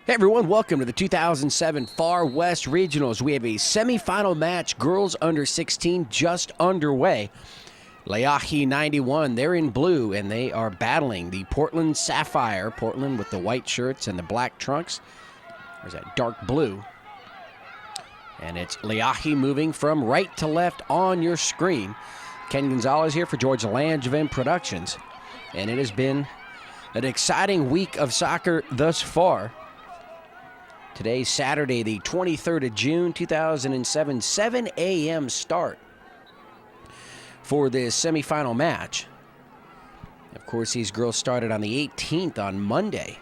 Hey everyone, welcome to the 2007 Far West Regionals. We have a semifinal match, girls under 16, just underway. Leahi 91, they're in blue, and they are battling the Portland Sapphire. Portland with the white shirts and the black trunks. There's that dark blue. And it's Leahi moving from right to left on your screen. Ken Gonzalez here for George Langevin Productions. And it has been an exciting week of soccer thus far. Today's Saturday, the 23rd of June, 2007, 7 a.m. start for this semifinal match. Of course, these girls started on the 18th on Monday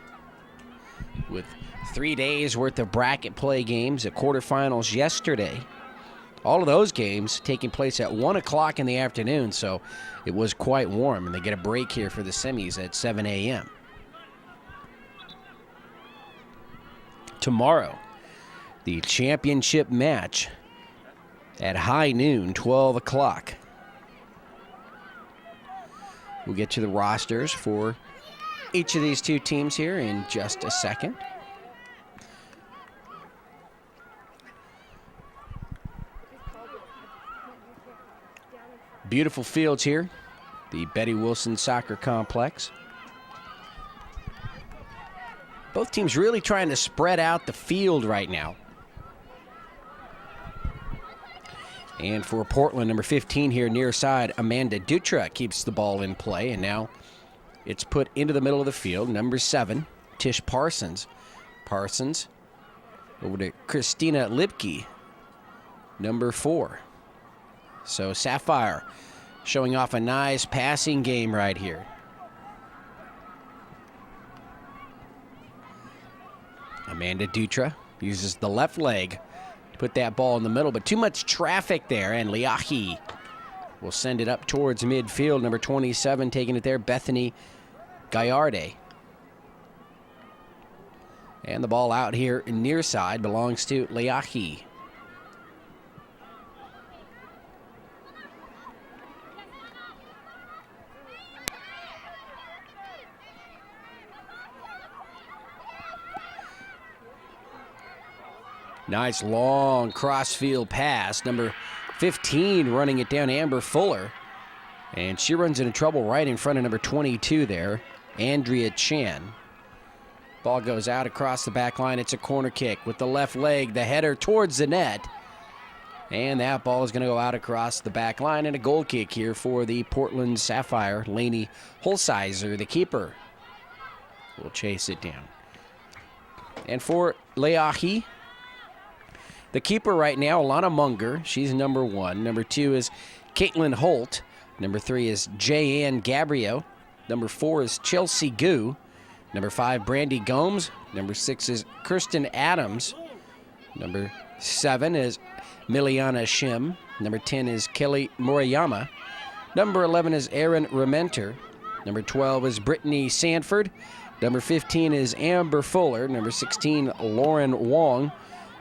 with 3 days worth of bracket play games at quarterfinals yesterday. All of those games taking place at 1 o'clock in the afternoon, so it was quite warm, and they get a break here for the semis at 7 a.m. Tomorrow, the championship match at high noon, 12 o'clock. We'll get to the rosters for each of these two teams here in just a second. Beautiful fields here, the Betty Wilson Soccer Complex. Both teams really trying to spread out the field right now. And for Portland, number 15 here near side, Amanda Dutra keeps the ball in play. And now it's put into the middle of the field. Number 7, Tish Parsons. Parsons over to Christina Lipke, number 4. So Sapphire showing off a nice passing game right here. Amanda Dutra uses the left leg to put that ball in the middle, but too much traffic there, and Leahi will send it up towards midfield. Number 27 taking it there, Bethany Gallarde. And the ball out here near side belongs to Leahi. Nice long crossfield pass. Number 15 running it down, Amber Fuller. And she runs into trouble right in front of number 22 there, Andrea Chan. Ball goes out across the back line. It's a corner kick with the left leg, the header towards the net. And that ball is going to go out across the back line, and a goal kick here for the Portland Sapphire. Lainey Holsizer, the keeper, will chase it down. And for Leahi, the keeper right now, Alana Munger. She's number 1. Number 2 is Caitlin Holt. Number 3 is Jayanne Gabriel. Number 4 is Chelsea Gu. Number 5, Brandy Gomes. Number 6 is Kirsten Adams. Number 7 is Miliana Shim. Number 10 is Kelly Moriyama. Number 11 is Erin Rementer. Number 12 is Brittany Sanford. Number 15 is Amber Fuller. Number 16, Lauren Wong.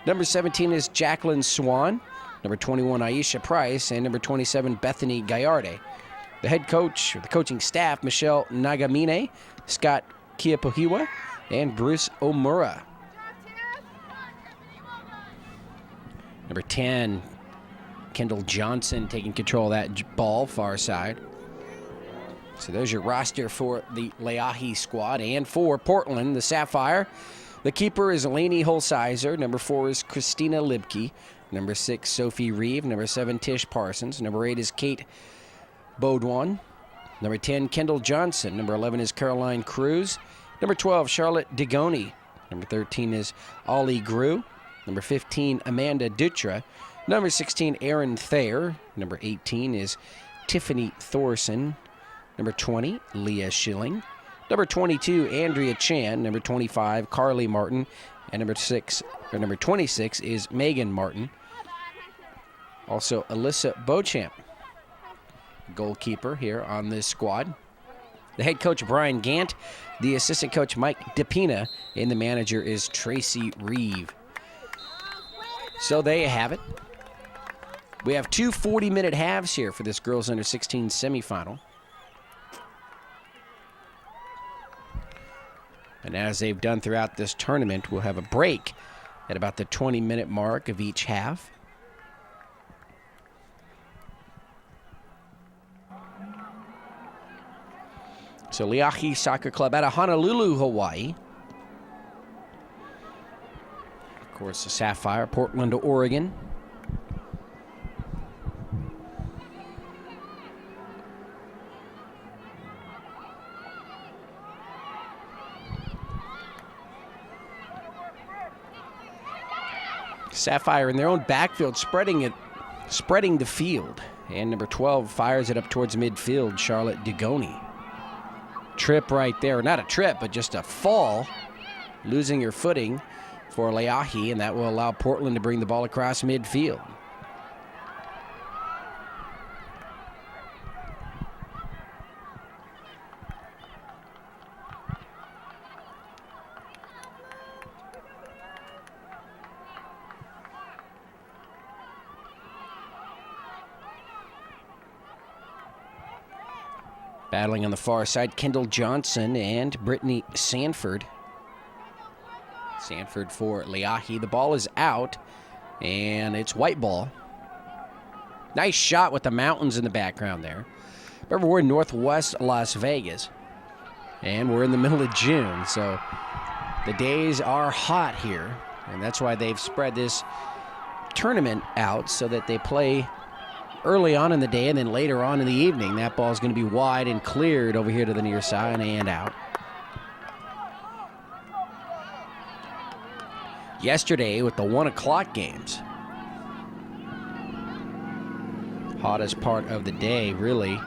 Number 17 is Jacqueline Swan. Number 21, Aisha Price. And number 27, Bethany Gallarde. The head coach, the coaching staff, Michelle Nagamine, Scott Kiapohiwa, and Bruce Omura. Number 10, Kendall Johnson taking control of that ball, far side. So there's your roster for the Leahi squad. And for Portland, the Sapphire, the keeper is Lainey Holsizer. Number 4 is Christina Libke. Number 6, Sophie Reeve. Number 7, Tish Parsons. Number 8 is Kate Baudouin. Number 10, Kendall Johnson. Number 11 is Caroline Cruz. Number 12, Charlotte Degoni. Number 13 is Ollie Grew. Number 15, Amanda Dutra. Number 16, Erin Thayer. Number 18 is Tiffany Thorson. Number 20, Leah Schilling. Number 22, Andrea Chan. Number 25, Carly Martin. And number 26 is Megan Martin. Also, Alyssa Beauchamp, goalkeeper here on this squad. The head coach, Brian Gant. The assistant coach, Mike DePina. And the manager is Tracy Reeve. So there you have it. We have two 40-minute halves here for this girls under 16 semifinal. And as they've done throughout this tournament, we'll have a break at about the 20-minute mark of each half. So Leahi Soccer Club out of Honolulu, Hawaii. Of course, the Sapphire, Portland, Oregon. Sapphire in their own backfield, spreading the field. And number 12 fires it up towards midfield, Charlotte Dugoni. Trip right there, not a trip, but just a fall, losing your footing for Leahi, and that will allow Portland to bring the ball across midfield. Battling on the far side, Kendall Johnson and Brittany Sanford. Sanford for Leahi. The ball is out, and it's white ball. Nice shot with the mountains in the background there. Remember, we're in northwest Las Vegas, and we're in the middle of June, so the days are hot here, and that's why they've spread this tournament out so that they play early on in the day and then later on in the evening. That ball is going to be wide and cleared over here to the near side and out. Yesterday with the 1 o'clock games, hottest part of the day, really,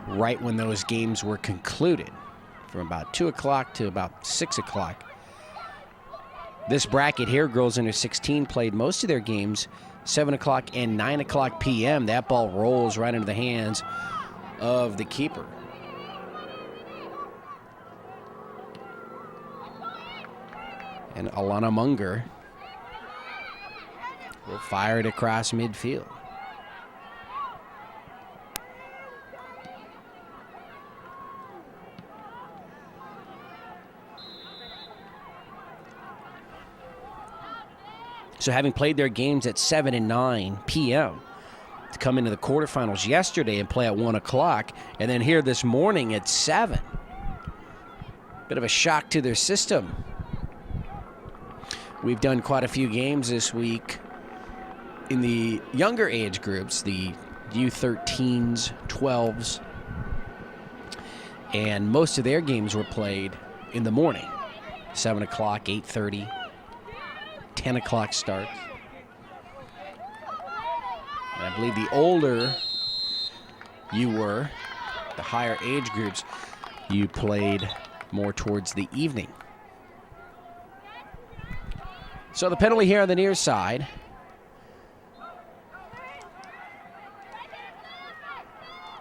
right when those games were concluded, from about 2 o'clock to about 6 o'clock. This bracket here, girls under 16, played most of their games 7 o'clock and 9 o'clock p.m. That ball rolls right into the hands of the keeper. And Alana Munger will fire it across midfield. So having played their games at 7 and 9 p.m. to come into the quarterfinals yesterday and play at 1 o'clock, and then here this morning at 7. Bit of a shock to their system. We've done quite a few games this week in the younger age groups, the U13s, 12s, and most of their games were played in the morning, 7 o'clock, 8:30. 10 o'clock starts. And I believe the older you were, the higher age groups, you played more towards the evening. So the penalty here on the near side.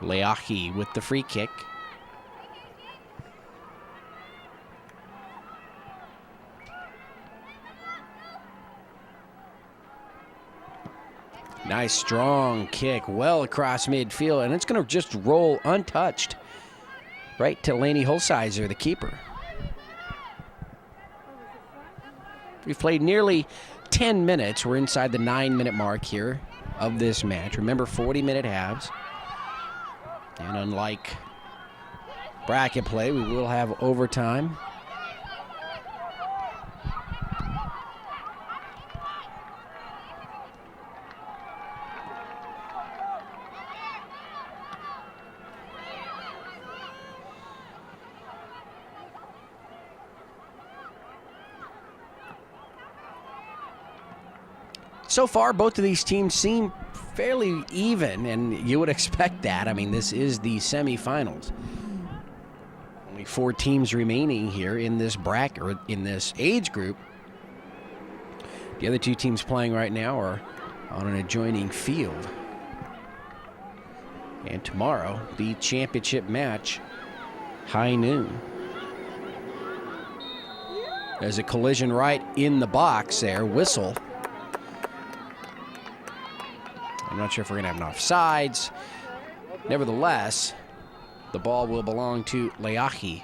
Leahi with the free kick. Nice strong kick well across midfield, and it's going to just roll untouched right to Lainey Holsizer, the keeper. We've played nearly 10 minutes. We're inside the 9-minute mark here of this match. Remember, 40-minute halves. And unlike bracket play, we will have overtime. So far, both of these teams seem fairly even, and you would expect that. I mean, this is the semifinals. Only 4 teams remaining here in this bracket, or in this age group. The other 2 teams playing right now are on an adjoining field. And tomorrow, the championship match, high noon. There's a collision right in the box there, whistle. I'm not sure if we're going to have enough offsides. Nevertheless, the ball will belong to Leahi.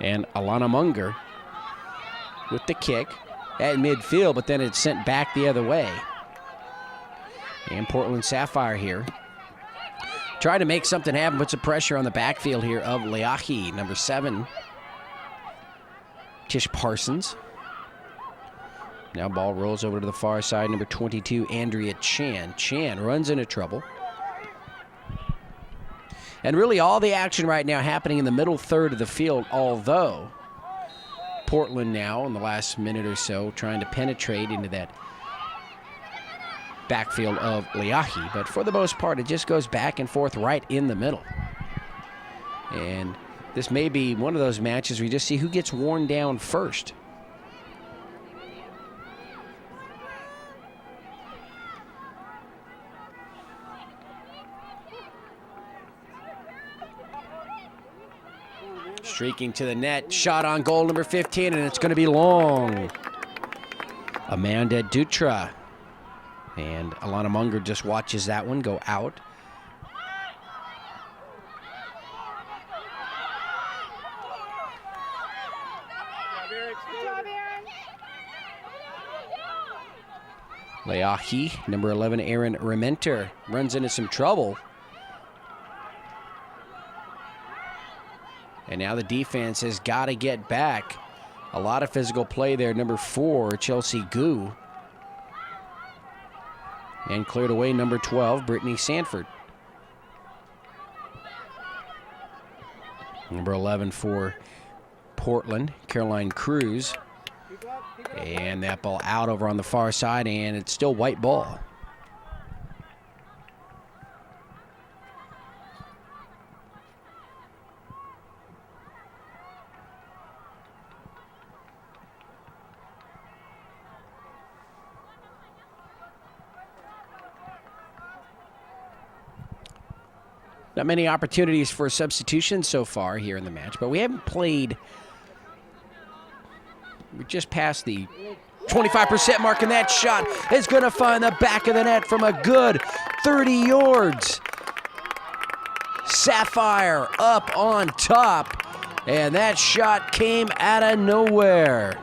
And Alana Munger with the kick at midfield, but then it's sent back the other way. And Portland Sapphire here. Trying to make something happen, puts some pressure on the backfield here of Leahi, number 7. Tish Parsons. Now ball rolls over to the far side, number 22, Andrea Chan. Chan runs into trouble. And really all the action right now happening in the middle third of the field, although Portland now in the last minute or so trying to penetrate into that backfield of Leahi. But for the most part, it just goes back and forth right in the middle. And this may be one of those matches where you just see who gets worn down first. Streaking to the net, shot on goal, number 15, and it's going to be long. Amanda Dutra. And Alana Munger just watches that one go out. Leahi, number 11, Erin Rementer, runs into some trouble. And now the defense has got to get back. A lot of physical play there. Number 4, Chelsea Gu. And cleared away number 12, Brittany Sanford. Number 11 for Portland, Caroline Cruz. And that ball out over on the far side, and it's still white ball. Not many opportunities for substitution so far here in the match, but we haven't played. We're just past the 25% mark, and that shot is going to find the back of the net from a good 30 yards. Sapphire up on top, and that shot came out of nowhere.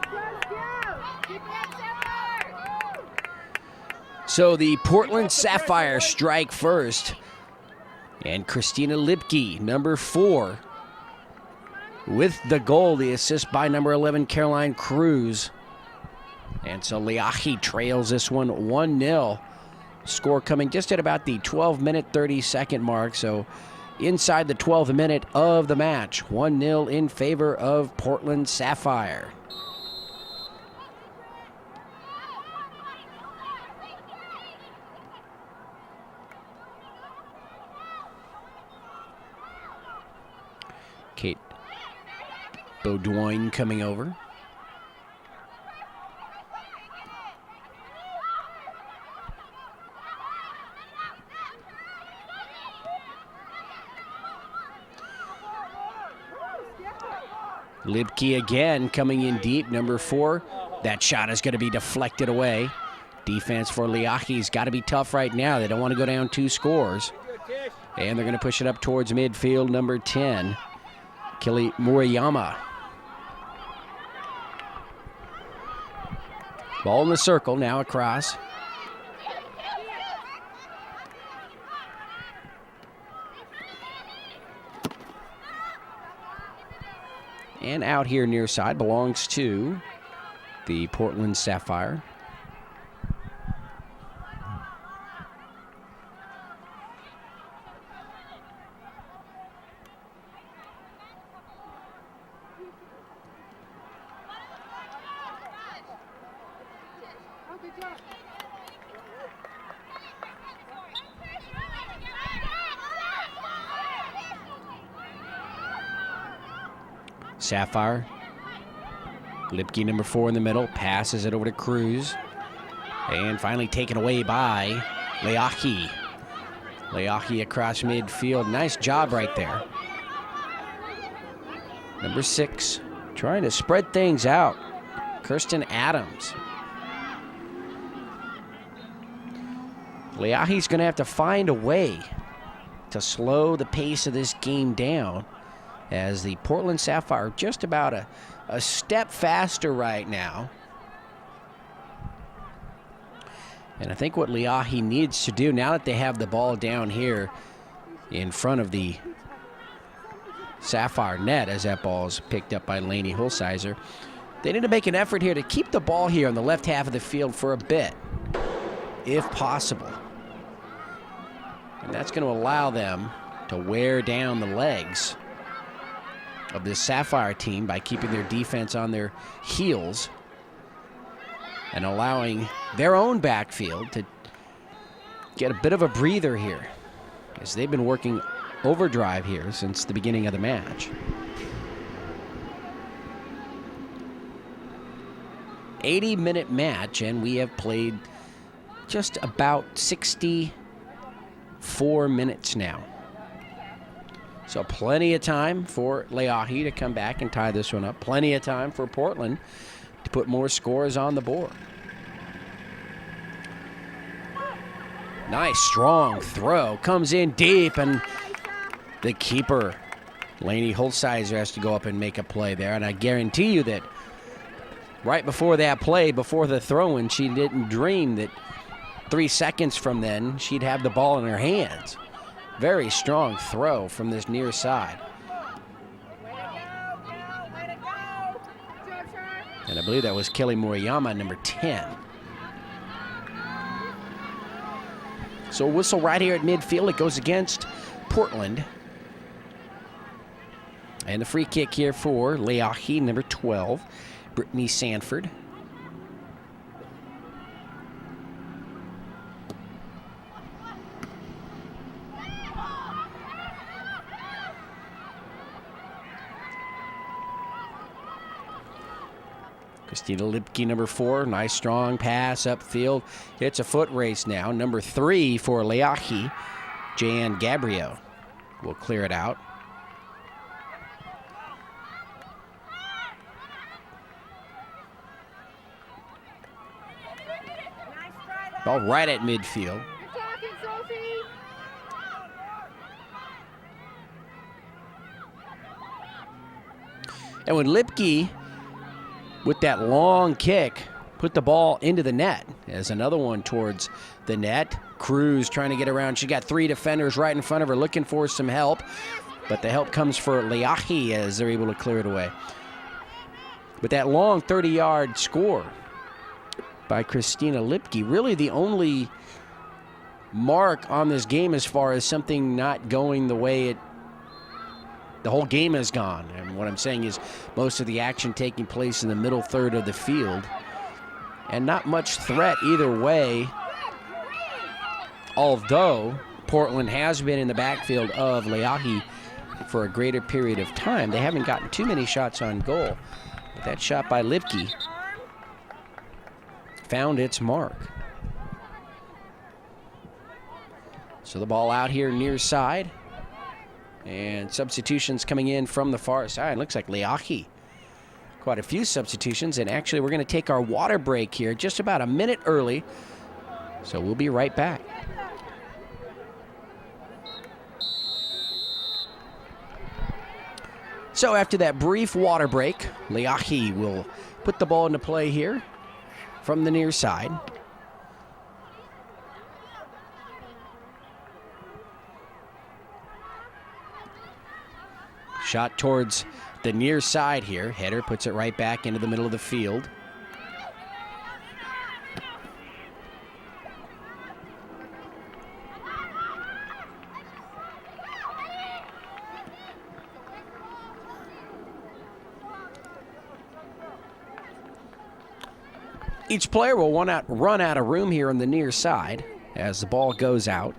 So the Portland Sapphire strike first. And Christina Lipke, number 4, with the goal, the assist by number 11, Caroline Cruz. And so Leahi trails this one 1-0. Score coming just at about the 12-minute, 30-second mark. So inside the 12th minute of the match, 1-0 in favor of Portland Sapphire. Kate Beaudoin coming over. Lipke again coming in deep, number 4. That shot is going to be deflected away. Defense for Leahi's got to be tough right now. They don't want to go down 2 scores. And they're going to push it up towards midfield, number 10. Kili Murayama. Ball in the circle, now across. And out here near side belongs to the Portland Sapphire. Sapphire. Lipke, number 4 in the middle, passes it over to Cruz. And finally taken away by Leahi. Leahi across midfield. Nice job right there. Number 6, trying to spread things out. Kirsten Adams. Leahi's going to have to find a way to slow the pace of this game down as the Portland Sapphire just about a step faster right now. And I think what Leahi needs to do now that they have the ball down here in front of the Sapphire net, as that ball is picked up by Leahi Hulsizer, they need to make an effort here to keep the ball here on the left half of the field for a bit, if possible. And that's going to allow them to wear down the legs of this Sapphire team by keeping their defense on their heels and allowing their own backfield to get a bit of a breather here, as they've been working overdrive here since the beginning of the match. 80-minute match, and we have played just about 64 minutes now. So plenty of time for Leahi to come back and tie this one up. Plenty of time for Portland to put more scores on the board. Nice, strong throw. Comes in deep, and the keeper, Leahi Hulsizer, has to go up and make a play there. And I guarantee you that right before that play, before the throw-in, she didn't dream that 3 seconds from then she'd have the ball in her hands. Very strong throw from this near side. And I believe that was Kelly Moriyama, number 10. So a whistle right here at midfield. It goes against Portland. And the free kick here for Leahi, number 12, Brittany Sanford. Christina Lipke, number 4, nice strong pass upfield. It's a foot race now. Number 3 for Leahi, Jan Gabriel will clear it out. Ball right at midfield. And when Lipke, with that long kick, put the ball into the net, as another one towards the net. Cruz trying to get around. She got 3 defenders right in front of her looking for some help, but the help comes for Leahi as they're able to clear it away. But that long 30-yard score by Christina Lipke, really the only mark on this game as far as something not going the way the whole game has gone. And what I'm saying is most of the action taking place in the middle third of the field, and not much threat either way, although Portland has been in the backfield of Leahi for a greater period of time. They haven't gotten too many shots on goal, but that shot by Lipke found its mark. So the ball out here near side, and substitutions coming in from the far side. Looks like Leahi. Quite a few substitutions, and actually we're going to take our water break here just about a minute early, so we'll be right back. So after that brief water break, Leahi will put the ball into play here from the near side. Shot towards the near side here. Header puts it right back into the middle of the field. Each player will run out of room here on the near side as the ball goes out.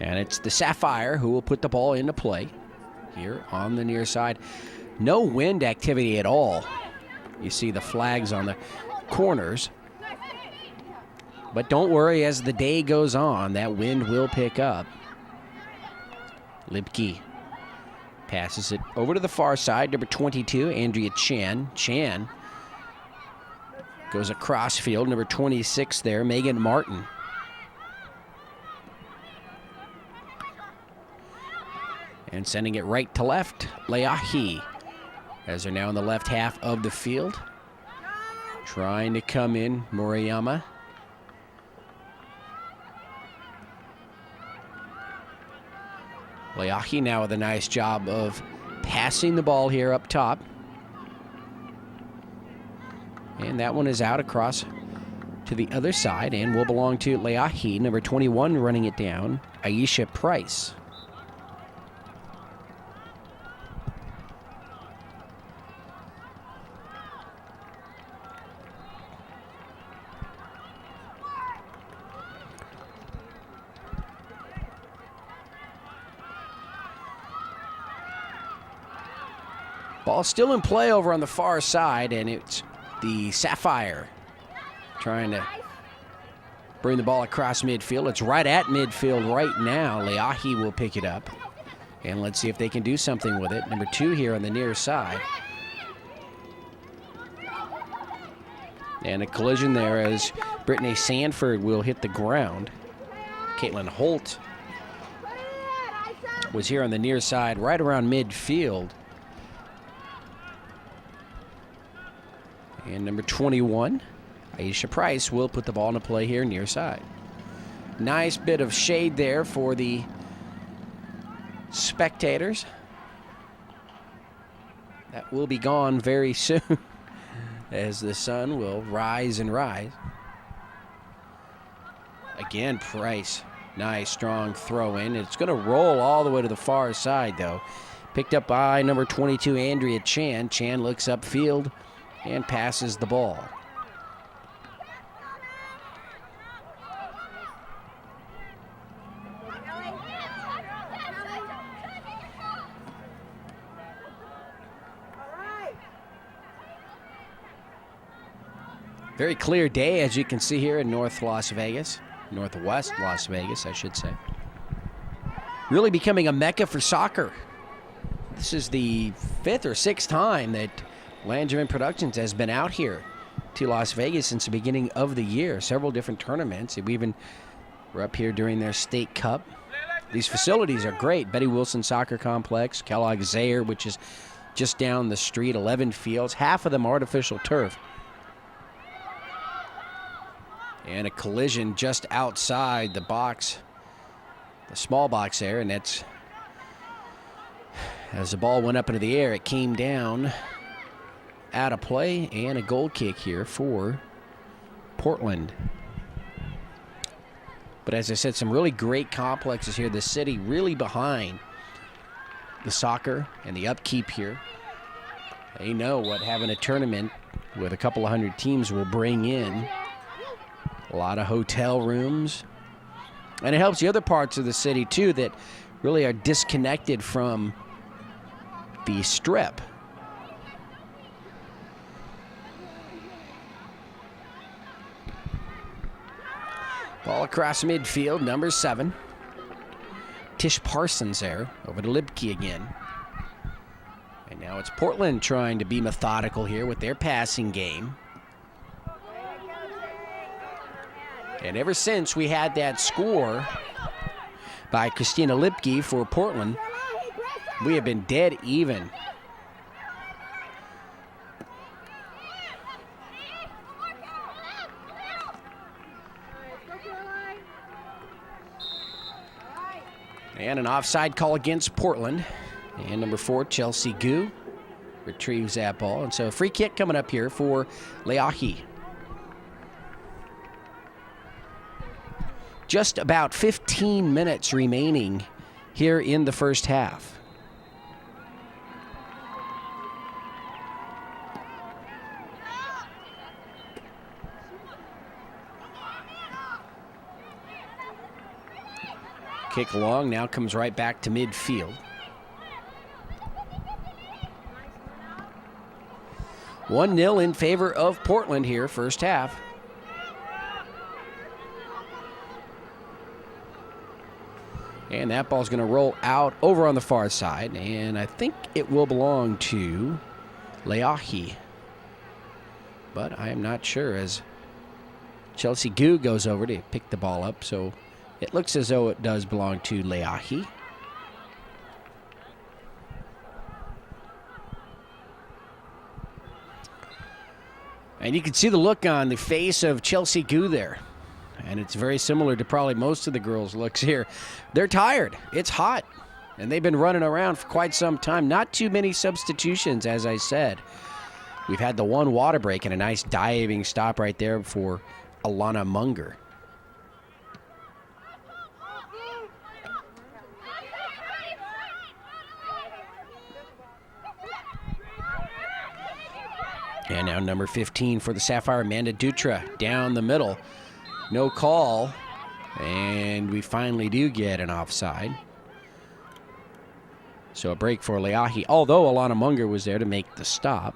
And it's the Sapphire who will put the ball into play here on the near side. No wind activity at all. You see the flags on the corners. But don't worry, as the day goes on, that wind will pick up. Lipke passes it over to the far side. Number 22, Andrea Chan. Chan goes across field. Number 26 there, Megan Martin. And sending it right to left, Leahi, as they're now in the left half of the field. Trying to come in, Moriyama. Leahi now with a nice job of passing the ball here up top. And that one is out across to the other side and will belong to Leahi. Number 21 running it down, Aisha Price. Ball still in play over on the far side, and it's the Sapphire trying to bring the ball across midfield. It's right at midfield right now. Leahi will pick it up, and let's see if they can do something with it. Number 2 here on the near side. And a collision there as Brittany Sanford will hit the ground. Caitlin Holt was here on the near side right around midfield. And number 21, Aisha Price, will put the ball into play here near side. Nice bit of shade there for the spectators. That will be gone very soon as the sun will rise and rise. Again, Price, nice strong throw in. It's going to roll all the way to the far side though. Picked up by number 22, Andrea Chan. Chan looks upfield and passes the ball. Very clear day, as you can see here in Northwest Las Vegas, I should say. Really becoming a mecca for soccer. This is the 5th or 6th time that Langevin Productions has been out here to Las Vegas since the beginning of the year. Several different tournaments. We even were up here during their State Cup. These facilities are great. Betty Wilson Soccer Complex, Kellogg Zaire, which is just down the street, 11 fields, half of them artificial turf. And a collision just outside the box, the small box there, and that's, as the ball went up into the air, it came down out of play, and a goal kick here for Portland. But as I said, some really great complexes here. The city really behind the soccer and the upkeep here. They know what having a tournament with a couple of hundred teams will bring in. A lot of hotel rooms. And it helps the other parts of the city too that really are disconnected from the Strip. Ball across midfield, number 7. Tish Parsons there, over to Lipke again. And now it's Portland trying to be methodical here with their passing game. And ever since we had that score by Christina Lipke for Portland, we have been dead even. And an offside call against Portland. And number 4, Chelsea Gu, retrieves that ball. And so a free kick coming up here for Leahi. Just about 15 minutes remaining here in the first half. Kick long, now comes right back to midfield. 1-0 in favor of Portland here, first half. And that ball's going to roll out over on the far side, and I think it will belong to Leahi. But I am not sure as Chelsea GU goes over to pick the ball up, so it looks as though it does belong to Leahi. And you can see the look on the face of Chelsea GU there. And it's very similar to probably most of the girls' looks here. They're tired. It's hot. And they've been running around for quite some time. Not too many substitutions, as I said. We've had the one water break and a nice diving stop right there for Alana Munger. And now number 15 for the Sapphire, Amanda Dutra, down the middle. No call, and we finally do get an offside. So a break for Leahi, although Alana Munger was there to make the stop.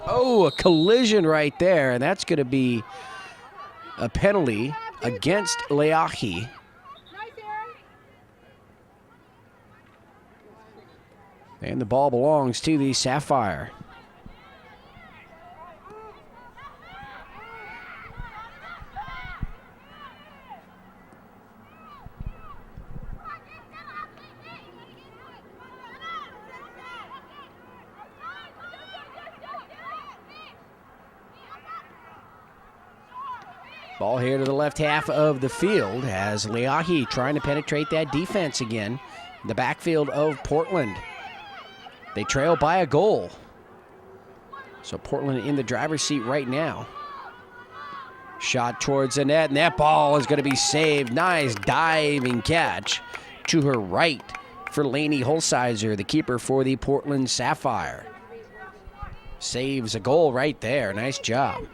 Oh, a collision right there, and that's going to be a penalty against Leahi. And the ball belongs to the Sapphire. Ball here to the left half of the field as Leahi trying to penetrate that defense again. The backfield of Portland. They trail by a goal. So Portland in the driver's seat right now. Shot towards the net, and that ball is going to be saved. Nice diving catch to her right for Lainey Holsizer, the keeper for the Portland Sapphire. Saves a goal right there. Nice job.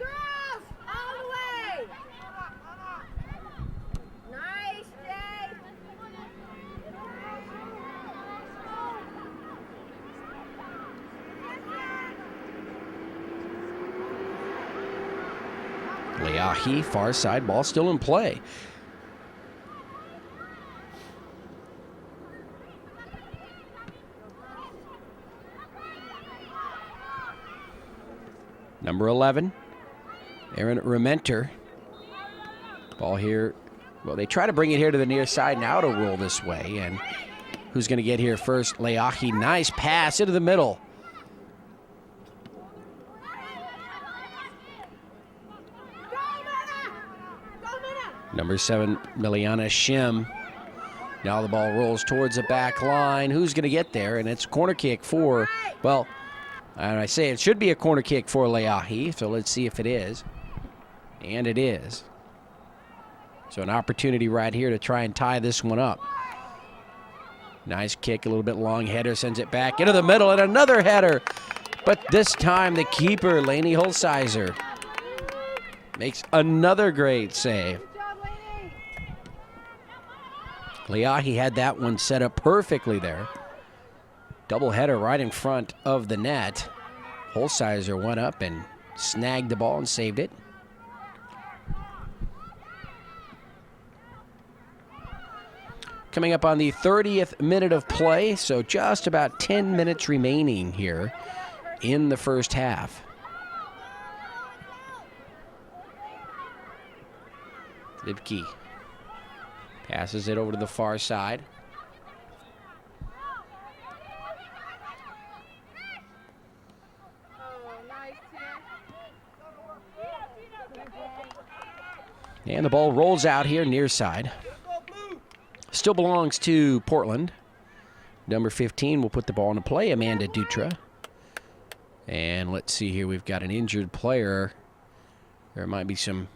Leahi, far side, ball still in play. Number 11, Erin Rementer. Ball here. Well, they try to bring it here to the near side, and now it'll roll this way. And who's going to get here first? Leahi, nice pass into the middle. Number 7, Miliana Shim. Now the ball rolls towards the back line. Who's going to get there? And it's a corner kick for, well, and I say it should be a corner kick for Leahi, so let's see if it is. And it is. So an opportunity right here to try and tie this one up. Nice kick, a little bit long header, sends it back into the middle, and another header. But this time the keeper, Lainey Holsizer, makes another great save. Leahi had that one set up perfectly there. Double header right in front of the net. Holsizer went up and snagged the ball and saved it. Coming up on the 30th minute of play, so just about 10 minutes remaining here in the first half. Lipke passes it over to the far side. And the ball rolls out here near side. Still belongs to Portland. Number 15 will put the ball into play, Amanda Dutra. And let's see here, we've got an injured player. There might be some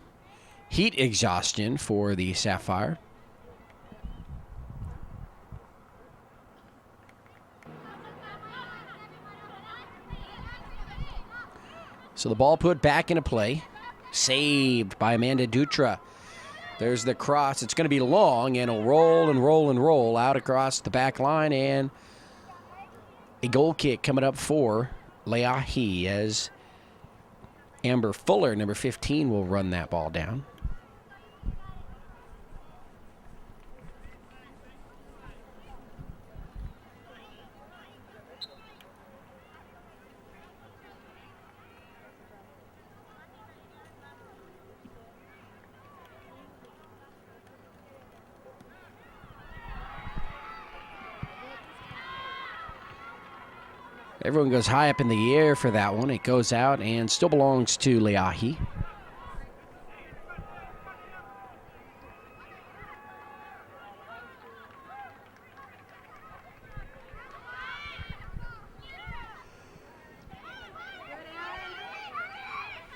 heat exhaustion for the Sapphire. So the ball put back into play. Saved by Amanda Dutra. There's the cross. It's going to be long, and it'll roll and roll and roll out across the back line, and a goal kick coming up for Leahi as Amber Fuller, number 15, will run that ball down. Everyone goes high up in the air for that one. It goes out and still belongs to Leahi.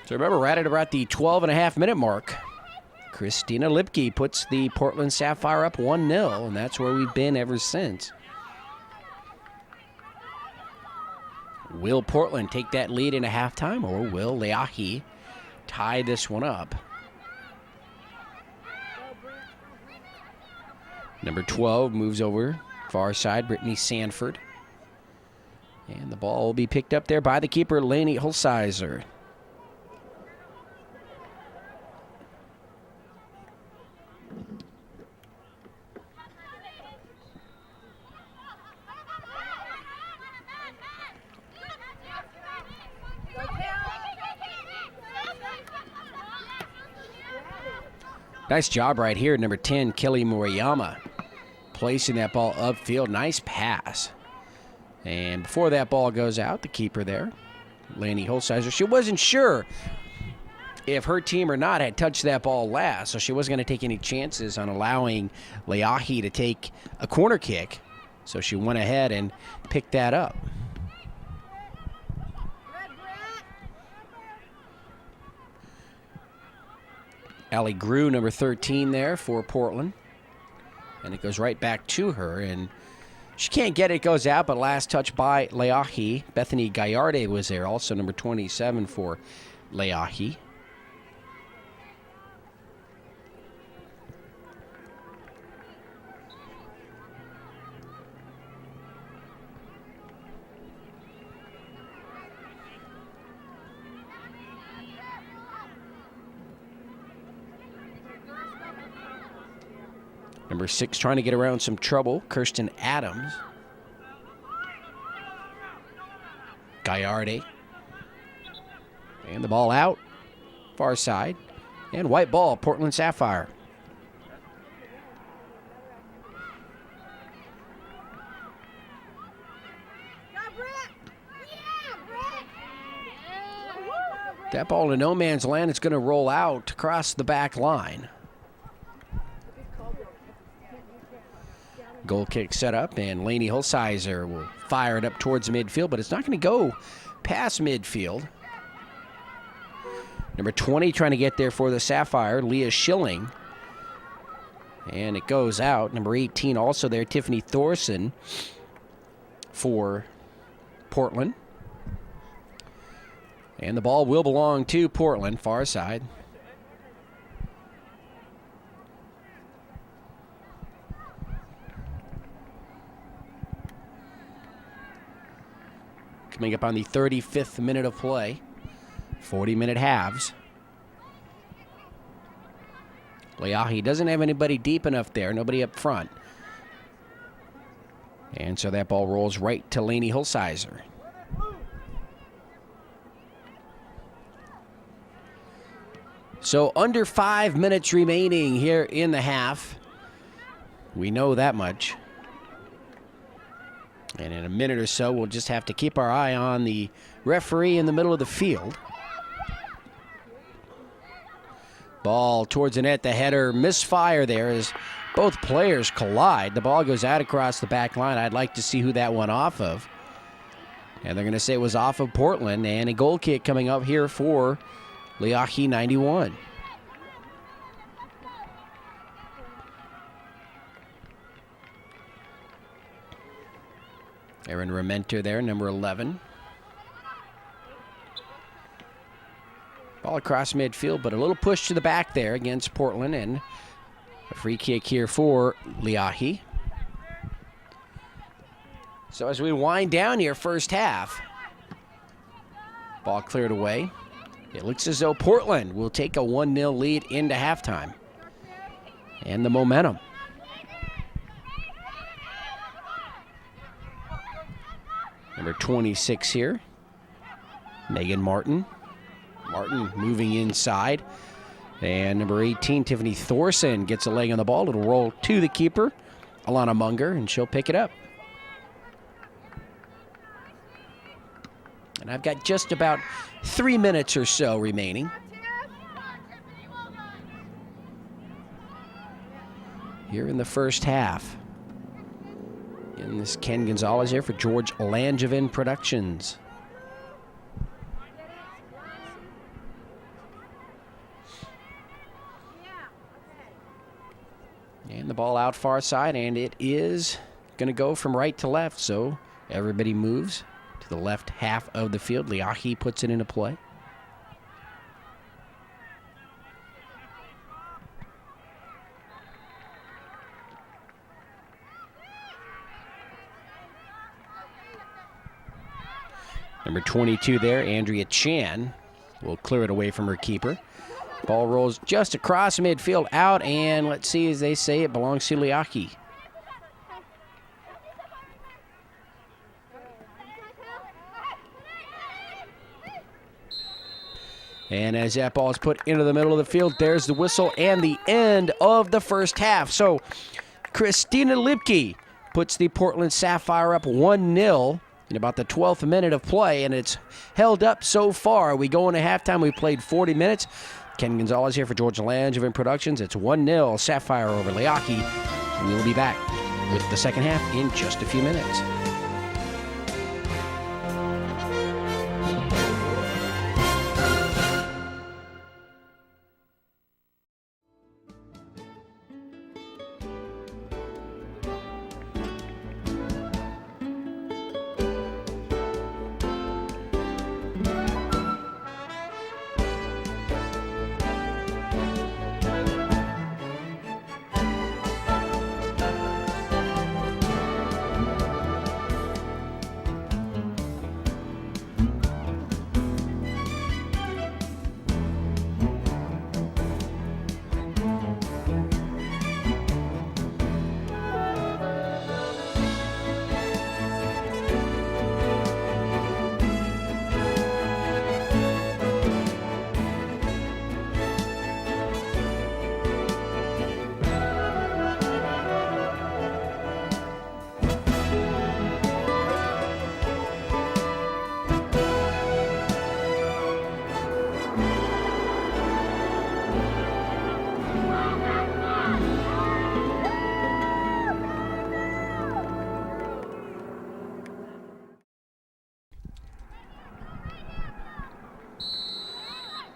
So remember, right at about the 12.5-minute mark, Christina Lipke puts the Portland Sapphire up 1-0, and that's where we've been ever since. Will Portland take that lead into halftime, or will Leahi tie this one up? Number 12 moves over far side, Brittany Sanford. And the ball will be picked up there by the keeper, Lainey Holsizer. Nice job right here, number 10, Kelly Moriyama, placing that ball upfield. Nice pass. And before that ball goes out, the keeper there, Lainey Holsizer, she wasn't sure if her team or not had touched that ball last, so she wasn't going to take any chances on allowing Leahi to take a corner kick. So she went ahead and picked that up. Allie Grew, number 13 there for Portland. And it goes right back to her. And she can't get it. It goes out, but last touch by Leahi. Bethany Gallarde was there, also number 27 for Leahi. Number 6 trying to get around some trouble, Kirsten Adams. Gallarde. And the ball out, far side. And white ball, Portland Sapphire. That ball in no man's land, it's going to roll out across the back line. Goal kick set up, and Lainey Holsizer will fire it up towards midfield, but it's not going to go past midfield. Number 20 trying to get there for the Sapphire, Leah Schilling. And it goes out. Number 18 also there, Tiffany Thorson for Portland. And the ball will belong to Portland, far side. Coming up on the 35th minute of play. 40-minute halves. Leahi doesn't have anybody deep enough there, nobody up front. And so that ball rolls right to Lainey Holsizer. So under 5 minutes remaining here in the half. We know that much. And in a minute or so, we'll just have to keep our eye on the referee in the middle of the field. Ball towards the net, the header, misfire there as both players collide. The ball goes out across the back line. I'd like to see who that went off of. And they're going to say it was off of Portland. And a goal kick coming up here for Leahi 91. Erin Rementer there, number 11. Ball across midfield, but a little push to the back there against Portland, and a free kick here for Leahi. So as we wind down here, first half, ball cleared away. It looks as though Portland will take a 1-0 lead into halftime. And the momentum. Number 26 here, Megan Martin. Martin moving inside. And number 18, Tiffany Thorson, gets a leg on the ball. It'll roll to the keeper, Alana Munger, and she'll pick it up. And I've got just about 3 minutes or so remaining. Here in the first half. And this Ken Gonzalez here for George Langevin Productions. And the ball out far side, and it is going to go from right to left, so everybody moves to the left half of the field. Leahi puts it into play. Number 22 there, Andrea Chan, will clear it away from her keeper. Ball rolls just across midfield, out, and let's see, as they say, it belongs to Leahi. And as that ball is put into the middle of the field, there's the whistle and the end of the first half. So Christina Lipke puts the Portland Sapphire up 1-0 in about the 12th minute of play, and it's held up so far. We go into halftime. We played 40 minutes. Ken Gonzalez here for George Langevin Productions. It's 1-0 Sapphire over Leahi. And we'll be back with the second half in just a few minutes.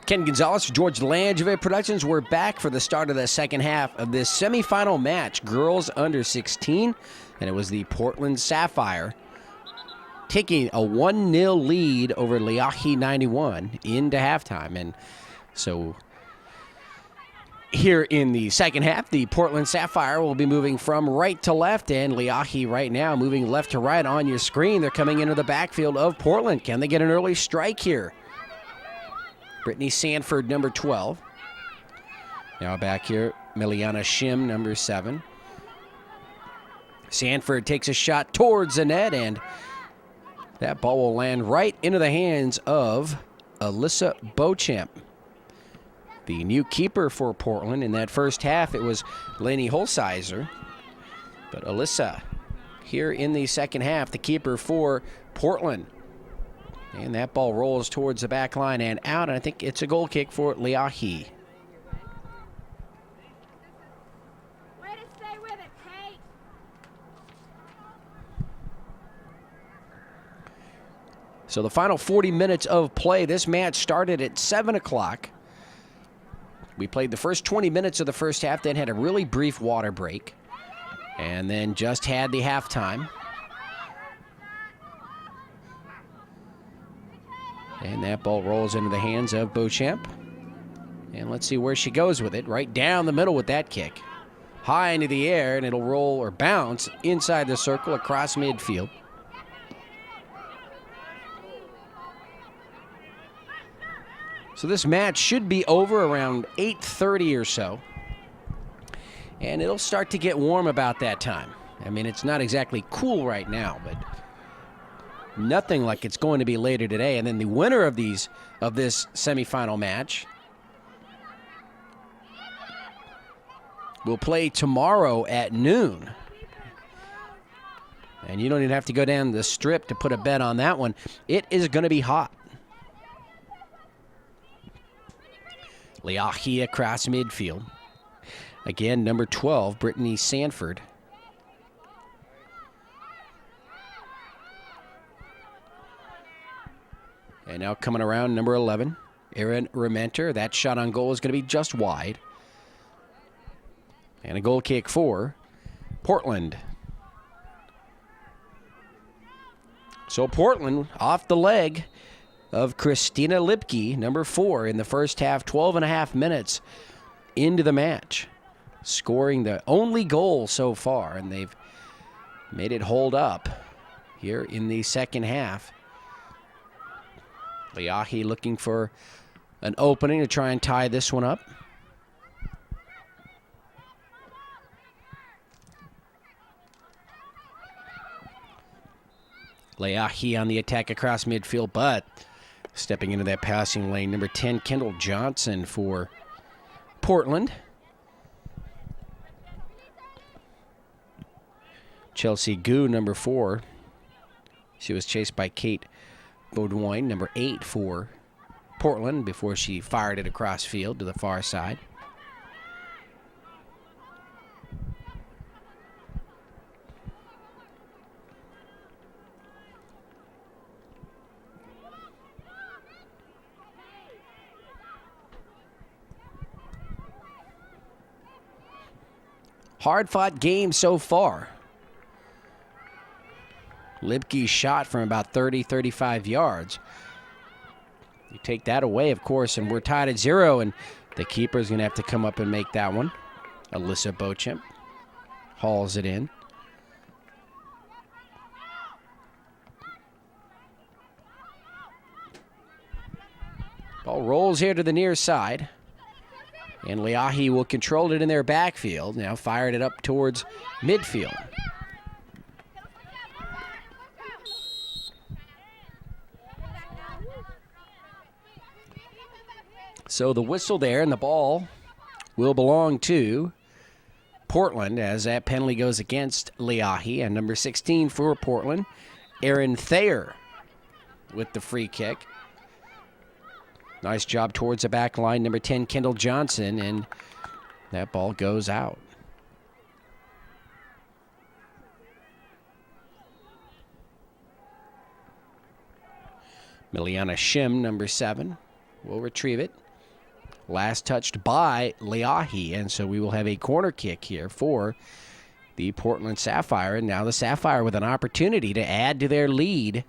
Ken Gonzalez for George Langevin Productions. We're back for the start of the second half of this semifinal match, girls under 16, and it was the Portland Sapphire taking a 1-0 lead over Leahi 91 into halftime. And so here in the second half, the Portland Sapphire will be moving from right to left, and Leahi right now moving left to right on your screen. They're coming into the backfield of Portland. Can they get an early strike here? Brittany Sanford, number 12. Now back here, Miliana Shim, number 7. Sanford takes a shot towards the net, and that ball will land right into the hands of Alyssa Beauchamp, the new keeper for Portland. In that first half, it was Lainey Holsizer. But Alyssa, here in the second half, the keeper for Portland. And that ball rolls towards the back line and out, and I think it's a goal kick for Leahi. Way to stay with it, Kate. So the final 40 minutes of play, this match started at 7 o'clock. We played the first 20 minutes of the first half, then had a really brief water break, and then just had the halftime. And that ball rolls into the hands of Beauchamp. And let's see where she goes with it. Right down the middle with that kick. High into the air, and it'll roll or bounce inside the circle across midfield. So this match should be over around 8:30 or so. And it'll start to get warm about that time. I mean, it's not exactly cool right now, but nothing like it's going to be later today. And then the winner of this semifinal match will play tomorrow at noon. And you don't even have to go down the strip to put a bet on that one. It is going to be hot. Leahi across midfield. Again, number 12, Brittany Sanford. And now coming around, number 11, Erin Rementer. That shot on goal is going to be just wide. And a goal kick for Portland. So Portland off the leg of Christina Lipke, number 4, in the first half, 12.5 minutes into the match, scoring the only goal so far, and they've made it hold up here in the second half. Leahi looking for an opening to try and tie this one up. Leahi on the attack across midfield, but stepping into that passing lane, number 10, Kendall Johnson for Portland. Chelsea Gu, number 4. She was chased by Kate Baudouin, number 8 for Portland, before she fired it across field to the far side. Hard-fought game so far. Lipke shot from about 30, 35 yards. You take that away, of course, and we're tied at 0, and the keeper's going to have to come up and make that one. Alyssa Beauchamp hauls it in. Ball rolls here to the near side. And Leahi will control it in their backfield. Now fired it up towards midfield. So the whistle there, and the ball will belong to Portland as that penalty goes against Leahi. And number 16 for Portland, Erin Thayer with the free kick. Nice job towards the back line, number 10, Kendall Johnson, and that ball goes out. Miliana Shim, number 7, will retrieve it. Last touched by Leahi, and so we will have a corner kick here for the Portland Sapphire. And now the Sapphire with an opportunity to add to their lead.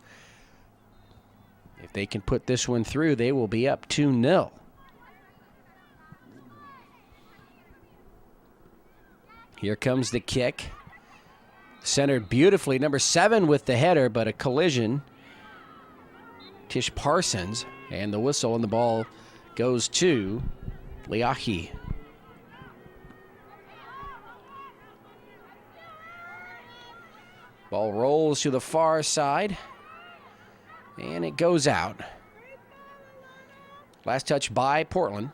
If they can put this one through, they will be up 2-0. Here comes the kick. Centered beautifully. Number 7 with the header, but a collision. Tish Parsons, and the whistle, and the ball goes to Leahi. Ball rolls to the far side. And it goes out. Last touch by Portland.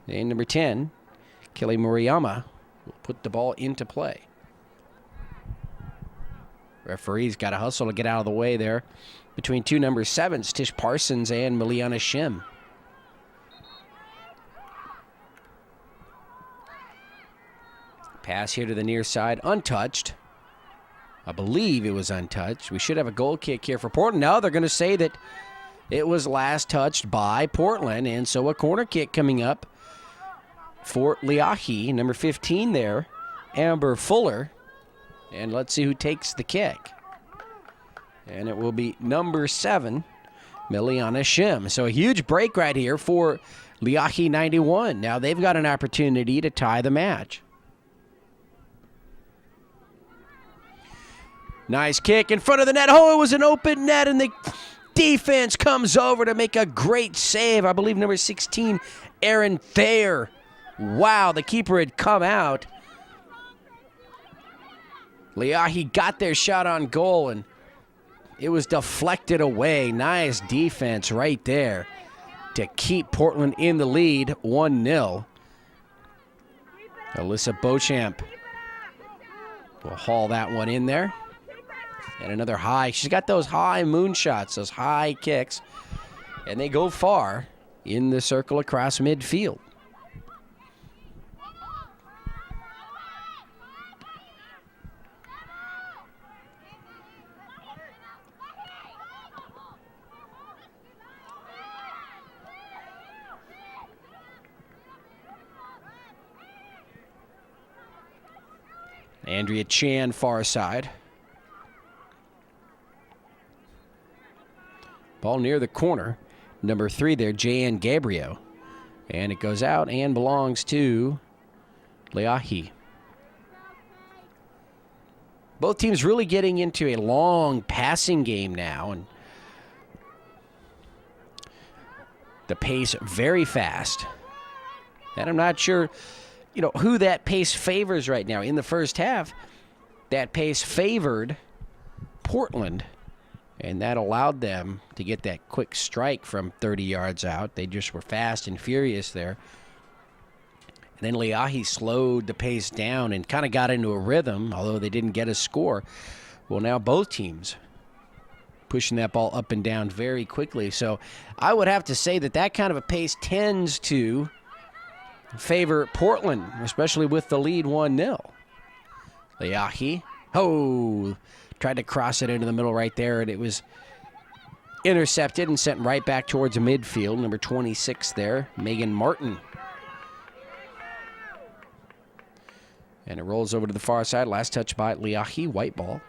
And number 10, Kelly Murayama, will put the ball into play. Referee's got to hustle to get out of the way there between two number 7s, Tish Parsons and Miliana Shim. Pass here to the near side, untouched. I believe it was untouched. We should have a goal kick here for Portland. Now they're going to say that it was last touched by Portland, and so a corner kick coming up for Leahi, number 15 there, Amber Fuller. And let's see who takes the kick. And it will be number 7, Miliana Shim. So a huge break right here for Leahi 91. Now they've got an opportunity to tie the match. Nice kick in front of the net. Oh, it was an open net, and the defense comes over to make a great save. I believe number 16, Aaron Thayer. Wow, the keeper had come out. Leahi got their shot on goal, and it was deflected away. Nice defense right there to keep Portland in the lead, 1-0. Alyssa Beauchamp will haul that one in there. And another high. She's got those high moonshots, those high kicks, and they go far in the circle across midfield. Andrea Chan far side. Ball near the corner. Number 3 there, Jan Gabriel. And it goes out and belongs to Leahi. Both teams really getting into a long passing game now. And the pace very fast. And I'm not sure, who that pace favors right now. In the first half, that pace favored Portland. And that allowed them to get that quick strike from 30 yards out. They just were fast and furious there. And then Leahi slowed the pace down and kind of got into a rhythm, although they didn't get a score. Well, now both teams pushing that ball up and down very quickly. So I would have to say that kind of a pace tends to favor Portland, especially with the lead 1-0. Leahi. Tried to cross it into the middle right there, and it was intercepted and sent right back towards midfield. Number 26 there, Megan Martin. And it rolls over to the far side. Last touch by Leahi, white ball.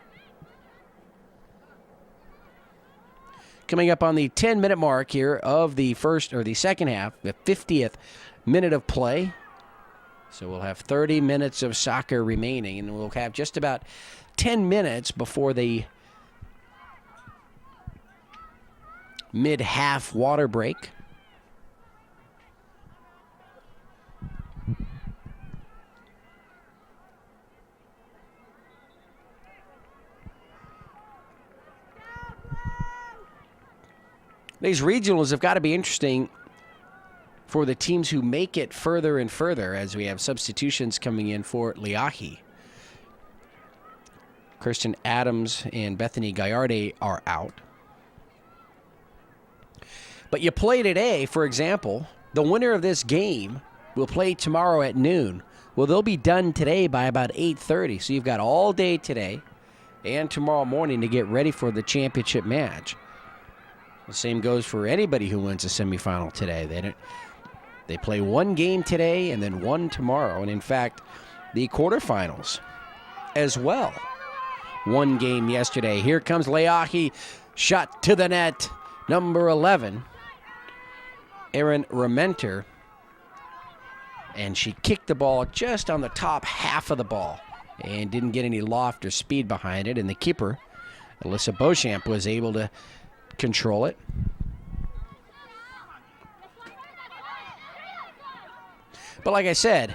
Coming up on the 10-minute mark here of the second half, the 50th minute of play. So we'll have 30 minutes of soccer remaining, and we'll have just about 10 minutes before the mid-half water break. These regionals have got to be interesting for the teams who make it further and further as we have substitutions coming in for Leahi. Kirsten Adams and Bethany Gallarde are out. But you play today, for example, the winner of this game will play tomorrow at noon. Well, they'll be done today by about 8:30. So you've got all day today and tomorrow morning to get ready for the championship match. The same goes for anybody who wins a semifinal today. They play one game today and then one tomorrow. And in fact, the quarterfinals as well. One game yesterday. Here comes Leahi. Shot to the net. Number 11, Erin Rementer. And she kicked the ball just on the top half of the ball and didn't get any loft or speed behind it. And the keeper, Alyssa Beauchamp, was able to control it. But like I said,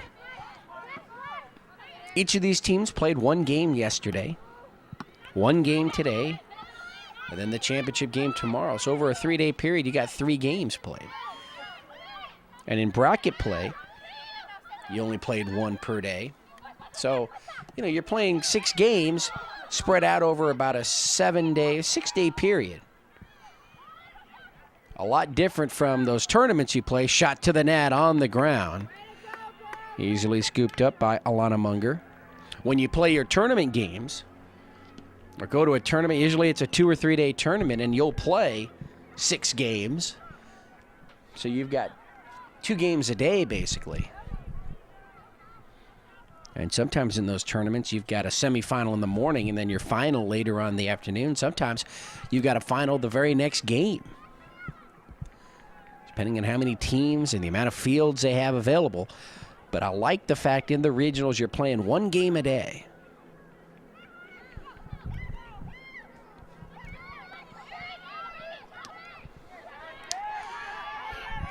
each of these teams played one game yesterday, one game today, and then the championship game tomorrow. So over a 3-day period, you got 3 games played. And in bracket play, you only played 1 per day. So, you're playing 6 games spread out over about a 6-day period. A lot different from those tournaments you play, shot to the net on the ground. Easily scooped up by Alana Munger. When you play your tournament games, or go to a tournament, usually it's a 2 or 3 day tournament, and you'll play 6 games. So you've got 2 games a day, basically. And sometimes in those tournaments, you've got a semifinal in the morning and then your final later on in the afternoon. Sometimes you've got a final the very next game. depending on how many teams and the amount of fields they have available. But I like the fact in the regionals you're playing one game a day.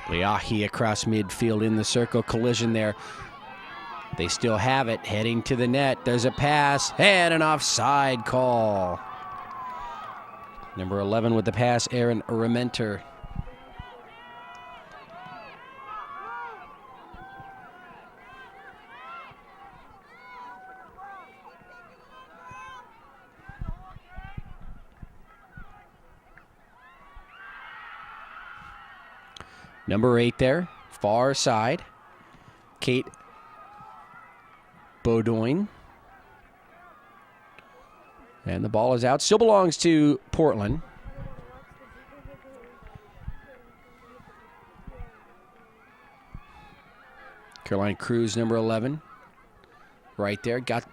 Leahi across midfield in the circle. Collision there. They still have it. Heading to the net. There's a pass and an offside call. Number 11 with the pass, Aaron Rementer. Number 8 there, far side. Kate Beaudoin. And the ball is out. Still belongs to Portland. Caroline Cruz, number 11. Right there. Got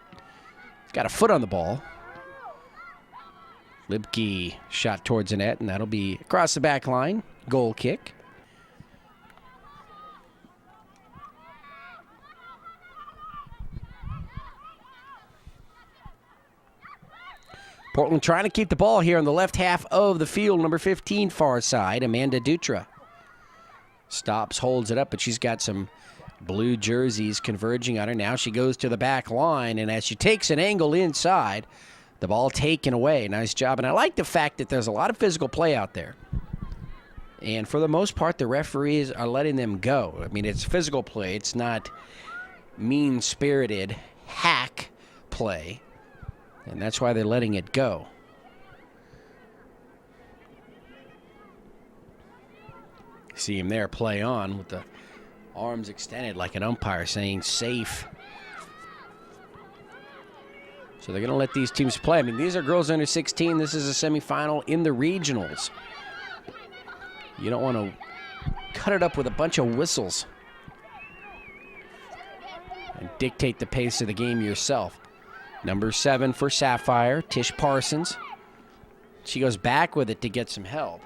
a foot on the ball. Libke shot towards the net, and that'll be across the back line. Goal kick. Portland trying to keep the ball here on the left half of the field. Number 15, far side, Amanda Dutra. Stops, holds it up, but she's got some blue jerseys converging on her. Now she goes to the back line, and as she takes an angle inside, the ball taken away. Nice job. And I like the fact that there's a lot of physical play out there. And for the most part, the referees are letting them go. I mean, it's physical play. It's not mean-spirited hack play. And that's why they're letting it go. See him there play on with the arms extended like an umpire saying safe. So they're going to let these teams play. I mean, these are girls under 16. This is a semifinal in the regionals. You don't want to cut it up with a bunch of whistles and dictate the pace of the game yourself. Number 7 for Sapphire, Tish Parsons. She goes back with it to get some help.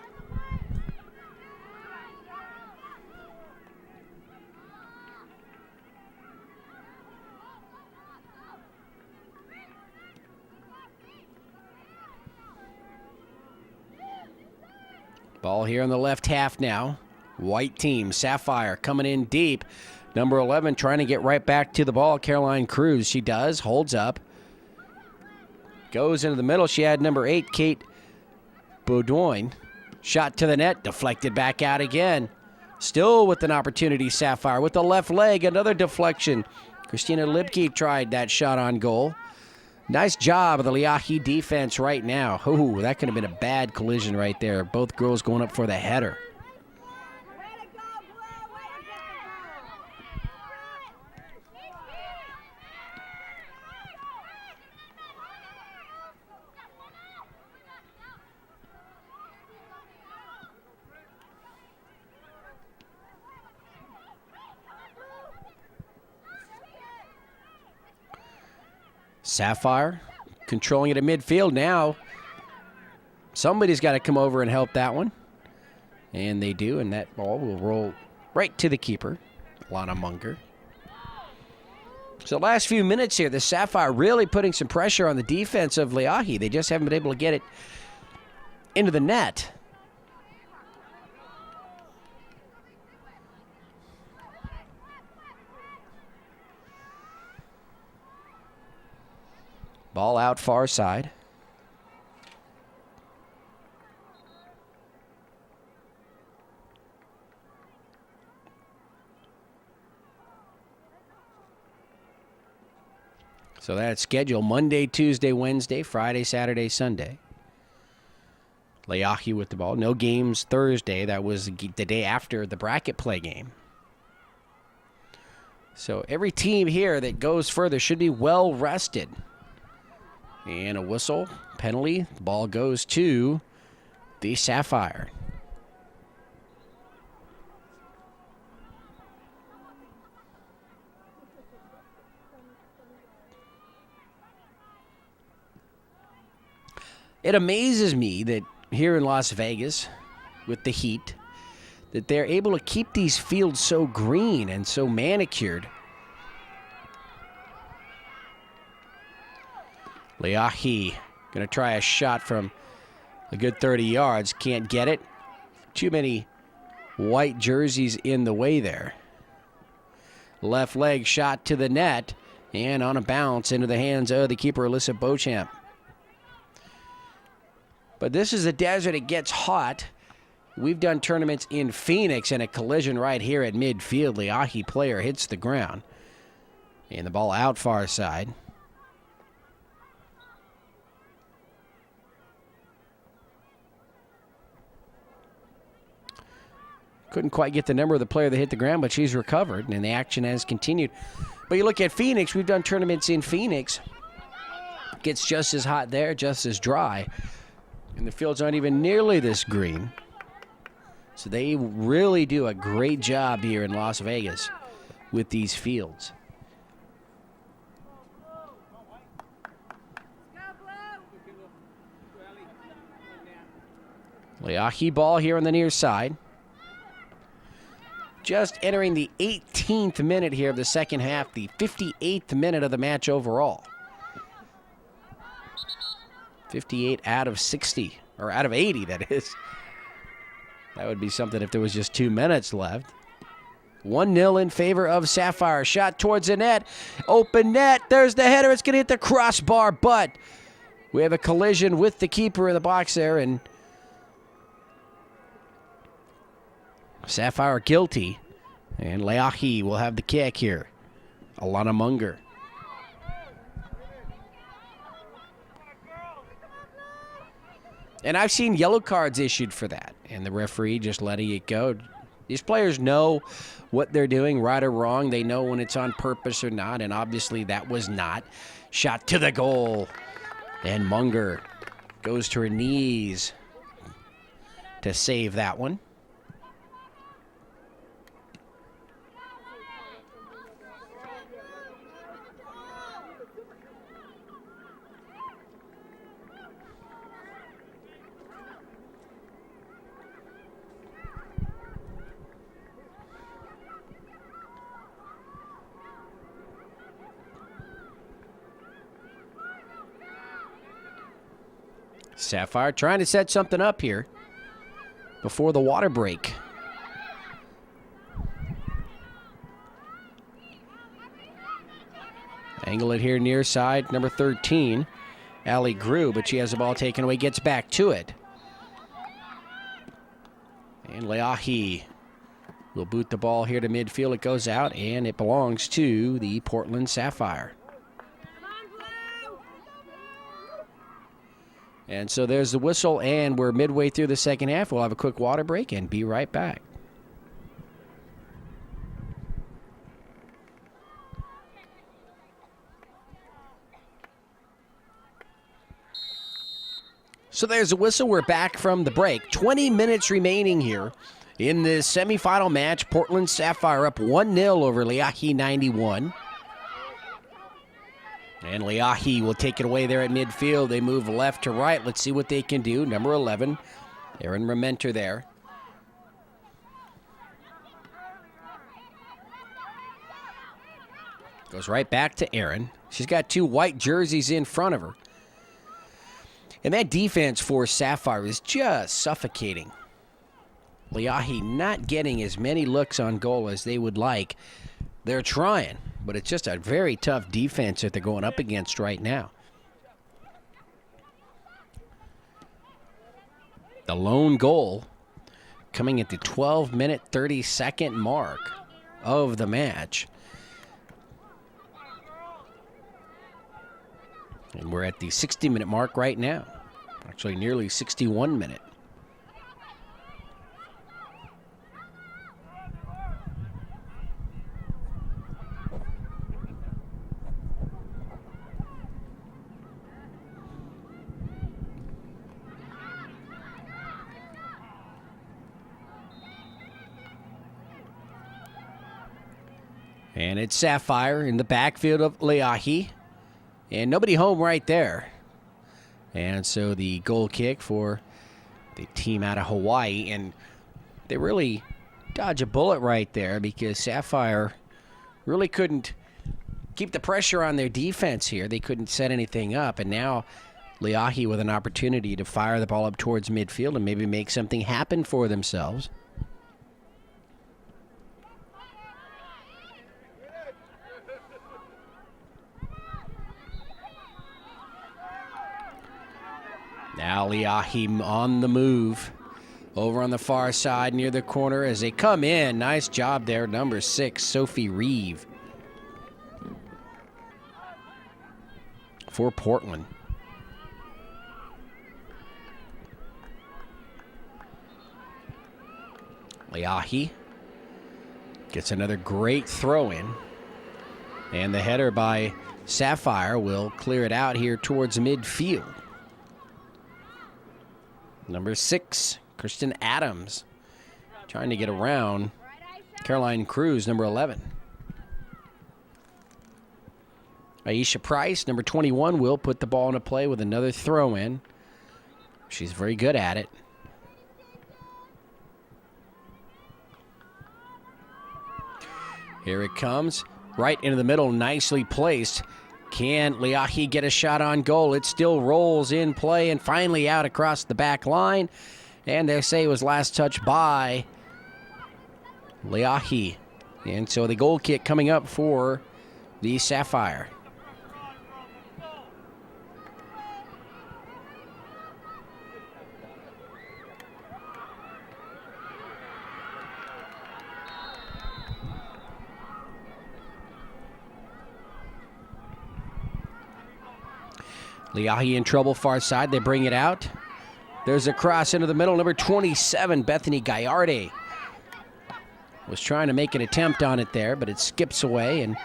Ball here in the left half now. White team, Sapphire coming in deep. Number 11 trying to get right back to the ball, Caroline Cruz. She does, holds up. Goes into the middle. She had number 8, Kate Beaudoin. Shot to the net, deflected back out again. Still with an opportunity, Sapphire with the left leg, another deflection. Christina Libke tried that shot on goal. Nice job of the Leahi defense right now. Ooh, that could have been a bad collision right there. Both girls going up for the header. Sapphire controlling it at midfield now. Somebody's got to come over and help that one. And they do, and that ball will roll right to the keeper, Lana Munger. So the last few minutes here, the Sapphire really putting some pressure on the defense of Leahi. They just haven't been able to get it into the net. Ball out far side. So that's scheduled Monday, Tuesday, Wednesday, Friday, Saturday, Sunday. Leahi with the ball. No games Thursday. That was the day after the bracket play game. So every team here that goes further should be well rested. And a whistle, penalty. The ball goes to the Sapphire. It amazes me that here in Las Vegas, with the heat, that they're able to keep these fields so green and so manicured. Leahi going to try a shot from a good 30 yards. Can't get it. Too many white jerseys in the way there. Left leg shot to the net and on a bounce into the hands of the keeper, Alyssa Beauchamp. But this is a desert. It gets hot. We've done tournaments in Phoenix, and a collision right here at midfield. Leahi player hits the ground. And the ball out far side. Couldn't quite get the number of the player that hit the ground, but she's recovered, and the action has continued. But you look at Phoenix, we've done tournaments in Phoenix. It gets just as hot there, just as dry. And the fields aren't even nearly this green. So they really do a great job here in Las Vegas with these fields. Leahi ball here on the near side. Just entering the 18th minute here of the second half, the 58th minute of the match overall. 58 out of 60, or out of 80, that is. That would be something if there was just 2 minutes left. 1-0 in favor of Sapphire. Shot towards the net. Open net. There's the header. It's going to hit the crossbar, but we have a collision with the keeper in the box there, and Sapphire guilty, and Leahi will have the kick here. Alana Munger. And I've seen yellow cards issued for that, and the referee just letting it go. These players know what they're doing, right or wrong. They know when it's on purpose or not, and obviously that was not. Shot to the goal, and Munger goes to her knees to save that one. Sapphire trying to set something up here before the water break. Angle it here near side, number 13. Allie Grew, but she has the ball taken away, gets back to it. And Leahi will boot the ball here to midfield. It goes out, and it belongs to the Portland Sapphire. And so there's the whistle, and we're midway through the second half. We'll have a quick water break and be right back. So there's the whistle. We're back from the break. 20 minutes remaining here in this semifinal match. Portland Sapphire up 1-0 over Leahi 91. And Leahi will take it away there at midfield. They move left to right. Let's see what they can do. Number 11, Erin Rementer there. Goes right back to Erin. She's got 2 white jerseys in front of her. And that defense for Sapphire is just suffocating. Leahi not getting as many looks on goal as they would like. They're trying, but it's just a very tough defense that they're going up against right now. The lone goal coming at the 12-minute, 30-second mark of the match. And we're at the 60-minute mark right now. Actually, nearly 61 minute. And it's Sapphire in the backfield of Leahi. And nobody home right there. And so the goal kick for the team out of Hawaii. And they really dodge a bullet right there because Sapphire really couldn't keep the pressure on their defense here. They couldn't set anything up, and now Leahi with an opportunity to fire the ball up towards midfield and maybe make something happen for themselves. Now Leahi on the move. Over on the far side near the corner as they come in. Nice job there, number 6, Sophie Reeve. For Portland. Leahi gets another great throw in. And the header by Sapphire will clear it out here towards midfield. Number 6, Kristen Adams, trying to get around Caroline Cruz, number 11. Aisha Price, number 21, will put the ball into play with another throw in. She's very good at it. Here it comes, right into the middle, nicely placed. Can Leahi get a shot on goal? It still rolls in play and finally out across the back line. And they say it was last touched by Leahi. And so the goal kick coming up for the Sapphire. Leahi in trouble far side. They bring it out. There's a cross into the middle. Number 27, Bethany Gallarde, was trying to make an attempt on it there, but it skips away. And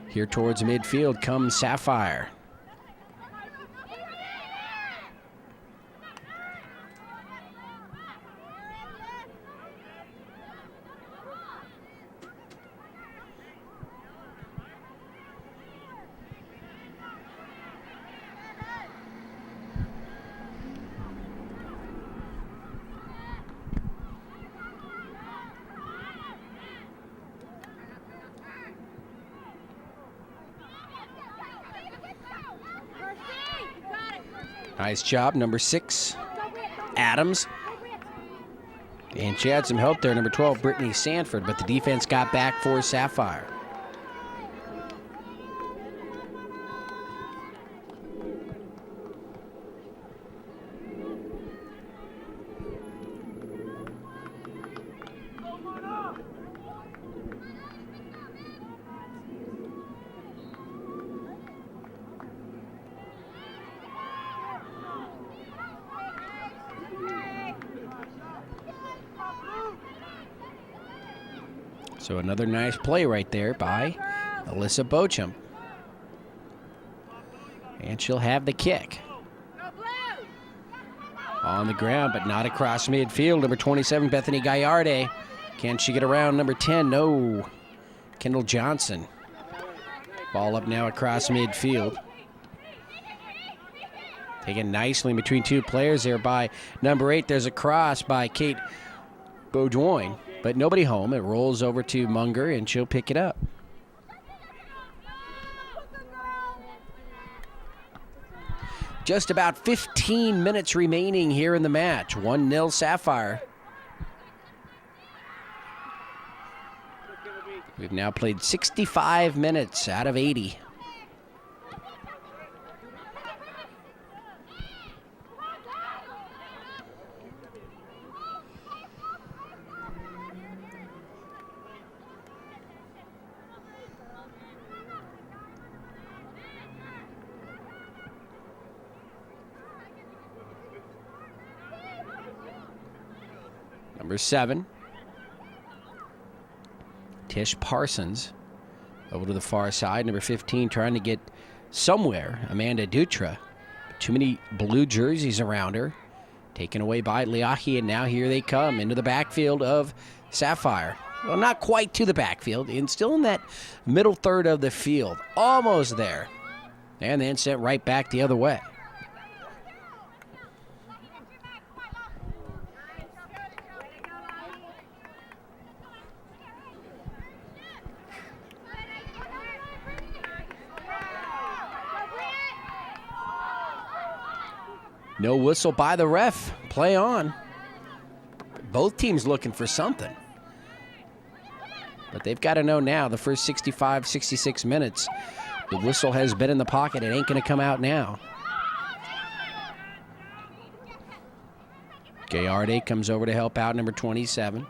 here towards midfield comes Sapphire. Nice job, number 6, Adams. And she had some help there, number 12, Brittany Sanford, but the defense got back for Sapphire. So another nice play right there by Alyssa Beauchamp. And she'll have the kick. On the ground, but not across midfield. Number 27, Bethany Gallarde. Can she get around number 10? No. Kendall Johnson. Ball up now across midfield. Taken nicely between two players there by number 8. There's a cross by Kate Beaudoin. But nobody home. It rolls over to Munger, and she'll pick it up. Just about 15 minutes remaining here in the match. 1-0 Sapphire. We've now played 65 minutes out of 80. Number 7, Tish Parsons, over to the far side. Number 15, trying to get somewhere, Amanda Dutra. Too many blue jerseys around her. Taken away by Leahi, and now here they come into the backfield of Sapphire. Well, not quite to the backfield, and still in that middle third of the field. Almost there. And then sent right back the other way. No whistle by the ref. Play on. Both teams looking for something. But they've got to know now, the first 65, 66 minutes, the whistle has been in the pocket. It ain't going to come out now. Gayarde comes over to help out, number 27.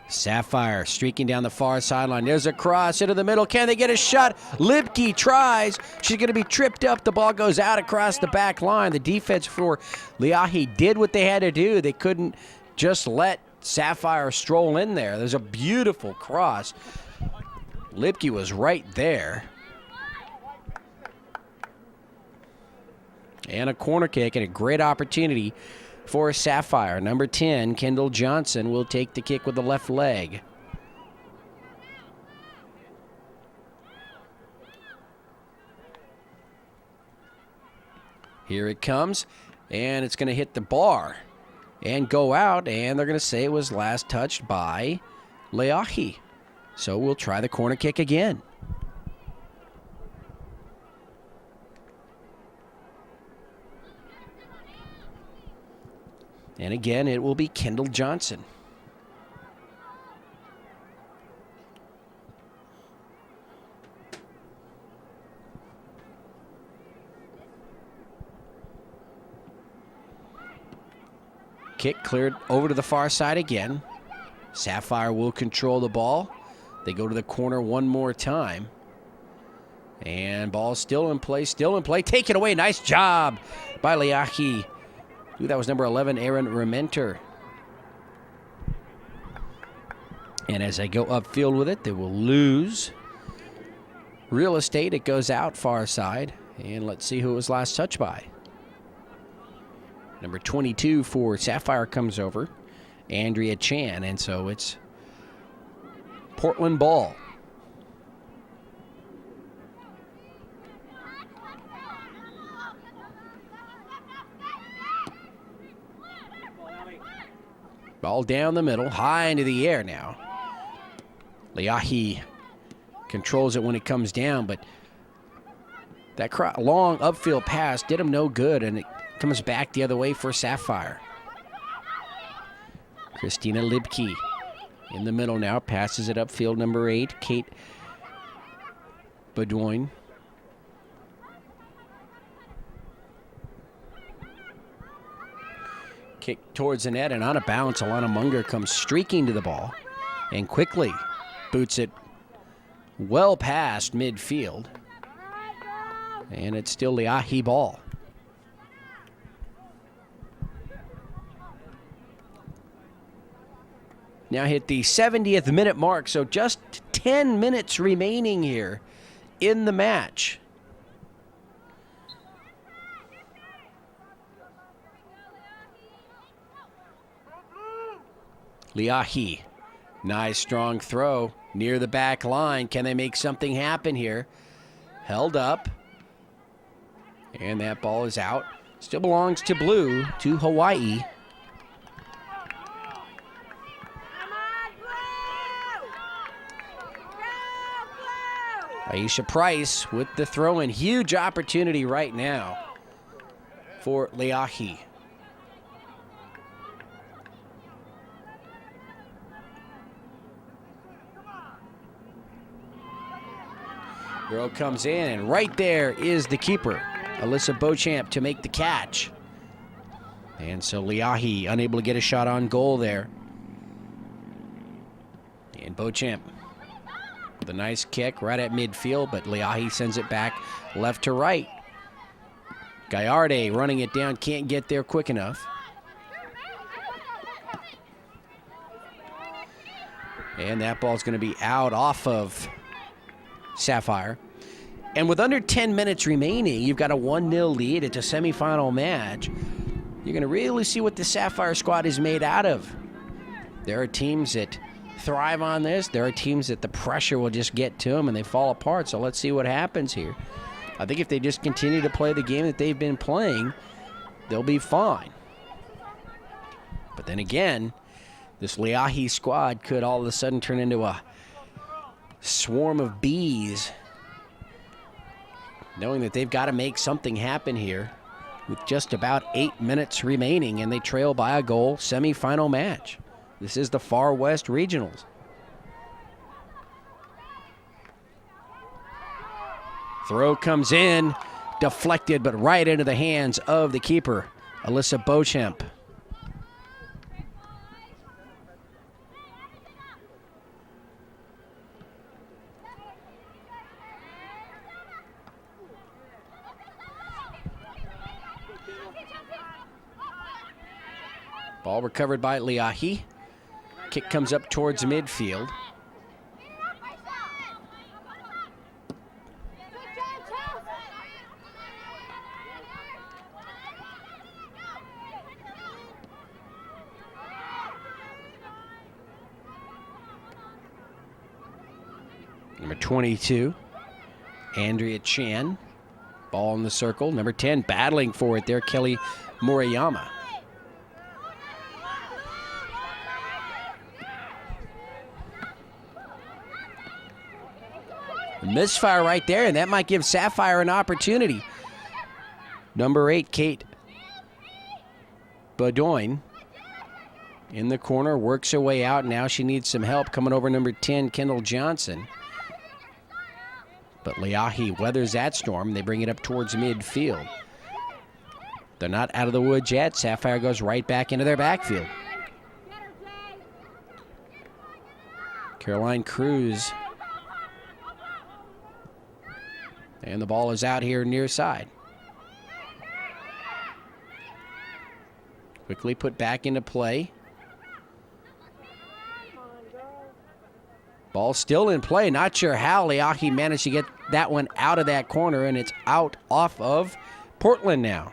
Sapphire streaking down the far sideline. There's a cross into the middle. Can they get a shot? Lipke tries. She's going to be tripped up. The ball goes out across the back line. The defense for Leahi did what they had to do. They couldn't just let Sapphire stroll in there. There's a beautiful cross. Lipke was right there. And a corner kick and a great opportunity for Sapphire. Number 10, Kendall Johnson, will take the kick with the left leg. Here it comes, and it's going to hit the bar and go out, and they're going to say it was last touched by Leahi. So we'll try the corner kick again. And again, it will be Kendall Johnson. Kick cleared over to the far side again. Sapphire will control the ball. They go to the corner one more time. And ball still in play, Take it away. Nice job by Leahi. Ooh, that was number 11, Aaron Rementer. And as they go upfield with it, they will lose real estate. It goes out far side. And let's see who it was last touched by. Number 22 for Sapphire comes over, Andrea Chan. And so it's Portland ball. Ball down the middle, high into the air now. Leahi controls it when it comes down, but that long upfield pass did him no good, and it comes back the other way for Sapphire. Christina Libke in the middle now, passes it upfield, number 8, Kate Badoin. Kick towards the net, and on a bounce, Alana Munger comes streaking to the ball and quickly boots it well past midfield. And it's still Leahi ball. Now hit the 70th minute mark, so just 10 minutes remaining here in the match. Leahi, nice strong throw near the back line. Can they make something happen here? Held up. And that ball is out. Still belongs to blue, to Hawaii. Aisha Price with the throw in. Huge opportunity right now for Leahi. Girl comes in, and right there is the keeper, Alyssa Beauchamp, to make the catch. And so Leahi unable to get a shot on goal there. And Beauchamp with a nice kick right at midfield, but Leahi sends it back left to right. Gayarde running it down, can't get there quick enough. And that ball's going to be out off of Sapphire. And with under 10 minutes remaining, you've got a 1-0 lead. It's a semifinal match. You're going to really see what the Sapphire squad is made out of. There are teams that thrive on this. There are teams that the pressure will just get to them and they fall apart. So let's see what happens here. I think if they just continue to play the game that they've been playing, they'll be fine. But then again, this Leahi squad could all of a sudden turn into a swarm of bees, knowing that they've got to make something happen here with just about 8 minutes remaining, and they trail by a goal. Semifinal match. This is the Far West Regionals. Throw comes in, deflected, but right into the hands of the keeper, Alyssa Beauchamp. Ball recovered by Leahi. Kick comes up towards midfield. Number 22, Andrea Chan. Ball in the circle. Number 10, battling for it there, Kelly Moriyama. Misfire right there, and that might give Sapphire an opportunity. Number 8, Kate Badoin in the corner, works her way out. Now she needs some help coming over number 10, Kendall Johnson. But Leahi weathers that storm. They bring it up towards midfield. They're not out of the woods yet. Sapphire goes right back into their backfield. Caroline Cruz. And the ball is out here near side. Quickly put back into play. Ball still in play. Not sure how Leahi managed to get that one out of that corner, and it's out off of Portland now.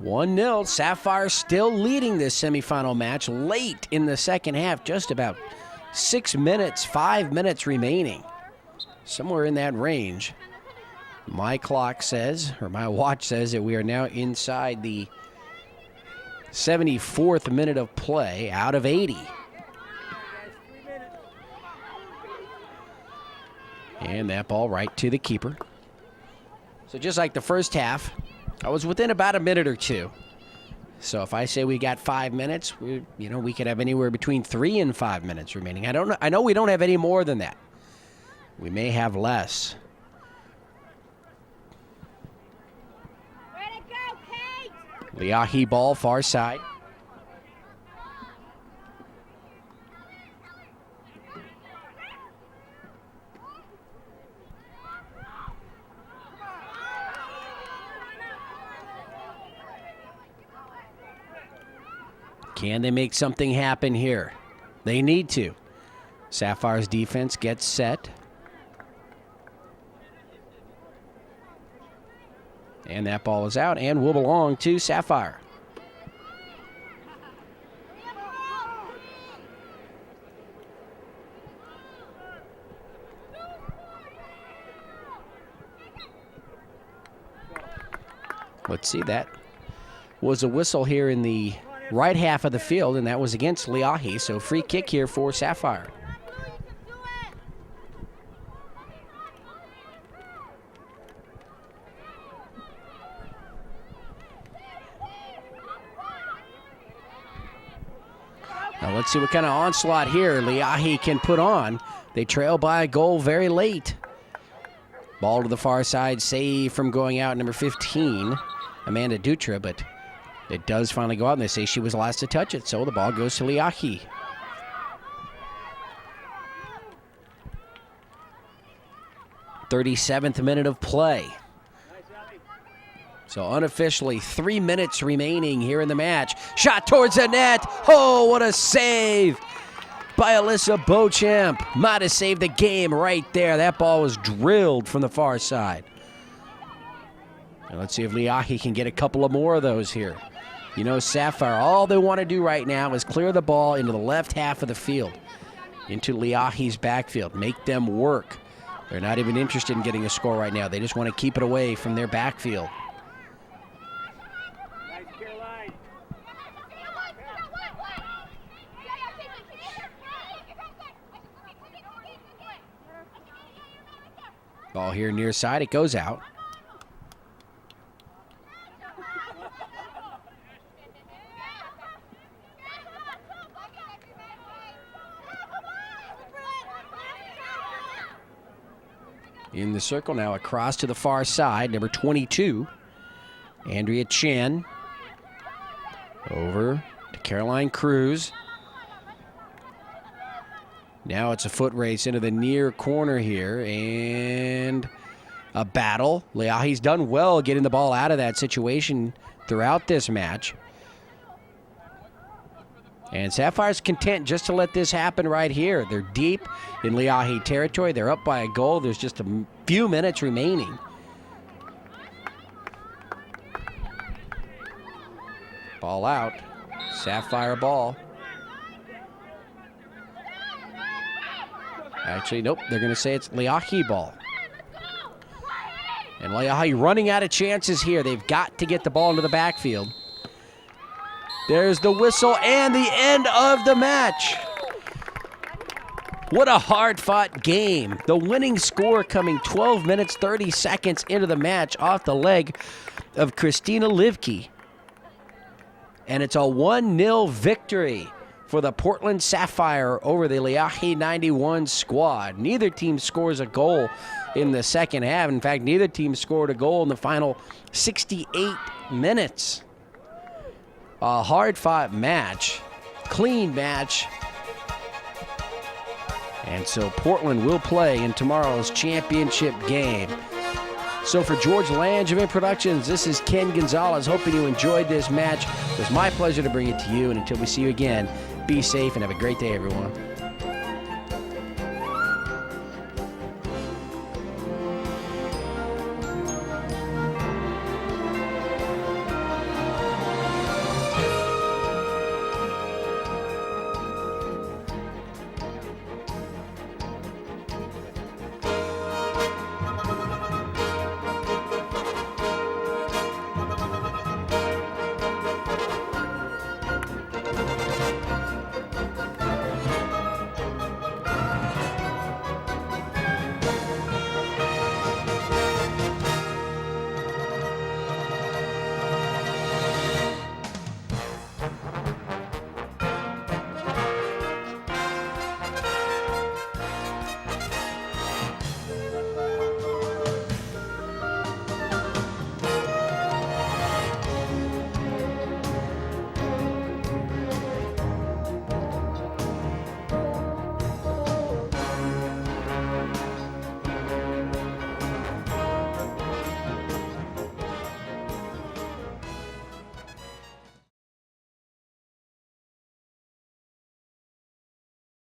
(1-0). Sapphire still leading this semifinal match late in the second half. Just about 6 minutes, 5 minutes remaining. Somewhere in that range. My clock says, or my watch says, that we are now inside the 74th minute of play out of 80. And that ball right to the keeper. So just like the first half, I was within about a minute or two. So if I say we got 5 minutes, we could have anywhere between 3 and 5 minutes remaining. I know we don't have any more than that. We may have less. Way to go, Kate! Leahi ball far side. Can they make something happen here? They need to. Sapphire's defense gets set. And that ball is out and will belong to Sapphire. Let's see, that was a whistle here in the right half of the field, and that was against Leahi, so free kick here for Sapphire. Now let's see what kind of onslaught here Leahi can put on. They trail by a goal very late. Ball to the far side, save from going out, number 15, Amanda Dutra, but it does finally go out, and they say she was last to touch it, so the ball goes to Leahi. (37th minute of play. So unofficially 3 minutes remaining here in the match. Shot towards the net. Oh, what a save by Alyssa Beauchamp. Might have saved the game right there. That ball was drilled from the far side. And let's see if Leahi can get a couple of more of those here. You know, Sapphire, all they want to do right now is clear the ball into the left half of the field, into Leahi's backfield, make them work. They're not even interested in getting a score right now. They just want to keep it away from their backfield. Ball here near side. It goes out. In the circle now, across to the far side, number 22, Andrea Chan. Over to Caroline Cruz. Now it's a foot race into the near corner here, and a battle. Leahi's done well getting the ball out of that situation throughout this match. And Sapphire's content just to let this happen right here. They're deep in Leahi territory. They're up by a goal. There's just a few minutes remaining. Ball out. Sapphire ball. Actually, nope. They're going to say it's Leahi ball. And Leahi running out of chances here. They've got to get the ball into the backfield. There's the whistle and the end of the match. What a hard-fought game. The winning score coming 12 minutes, 30 seconds into the match off the leg of Christina Livke. And it's a 1-0 victory for the Portland Sapphire over the Leahi 91 squad. Neither team scores a goal in the second half. In fact, neither team scored a goal in the final 68 minutes. A hard-fought match, clean match. And so Portland will play in tomorrow's championship game. So for George Langevin Productions, this is Ken Gonzalez, hoping you enjoyed this match. It was my pleasure to bring it to you, and until we see you again, be safe and have a great day, everyone.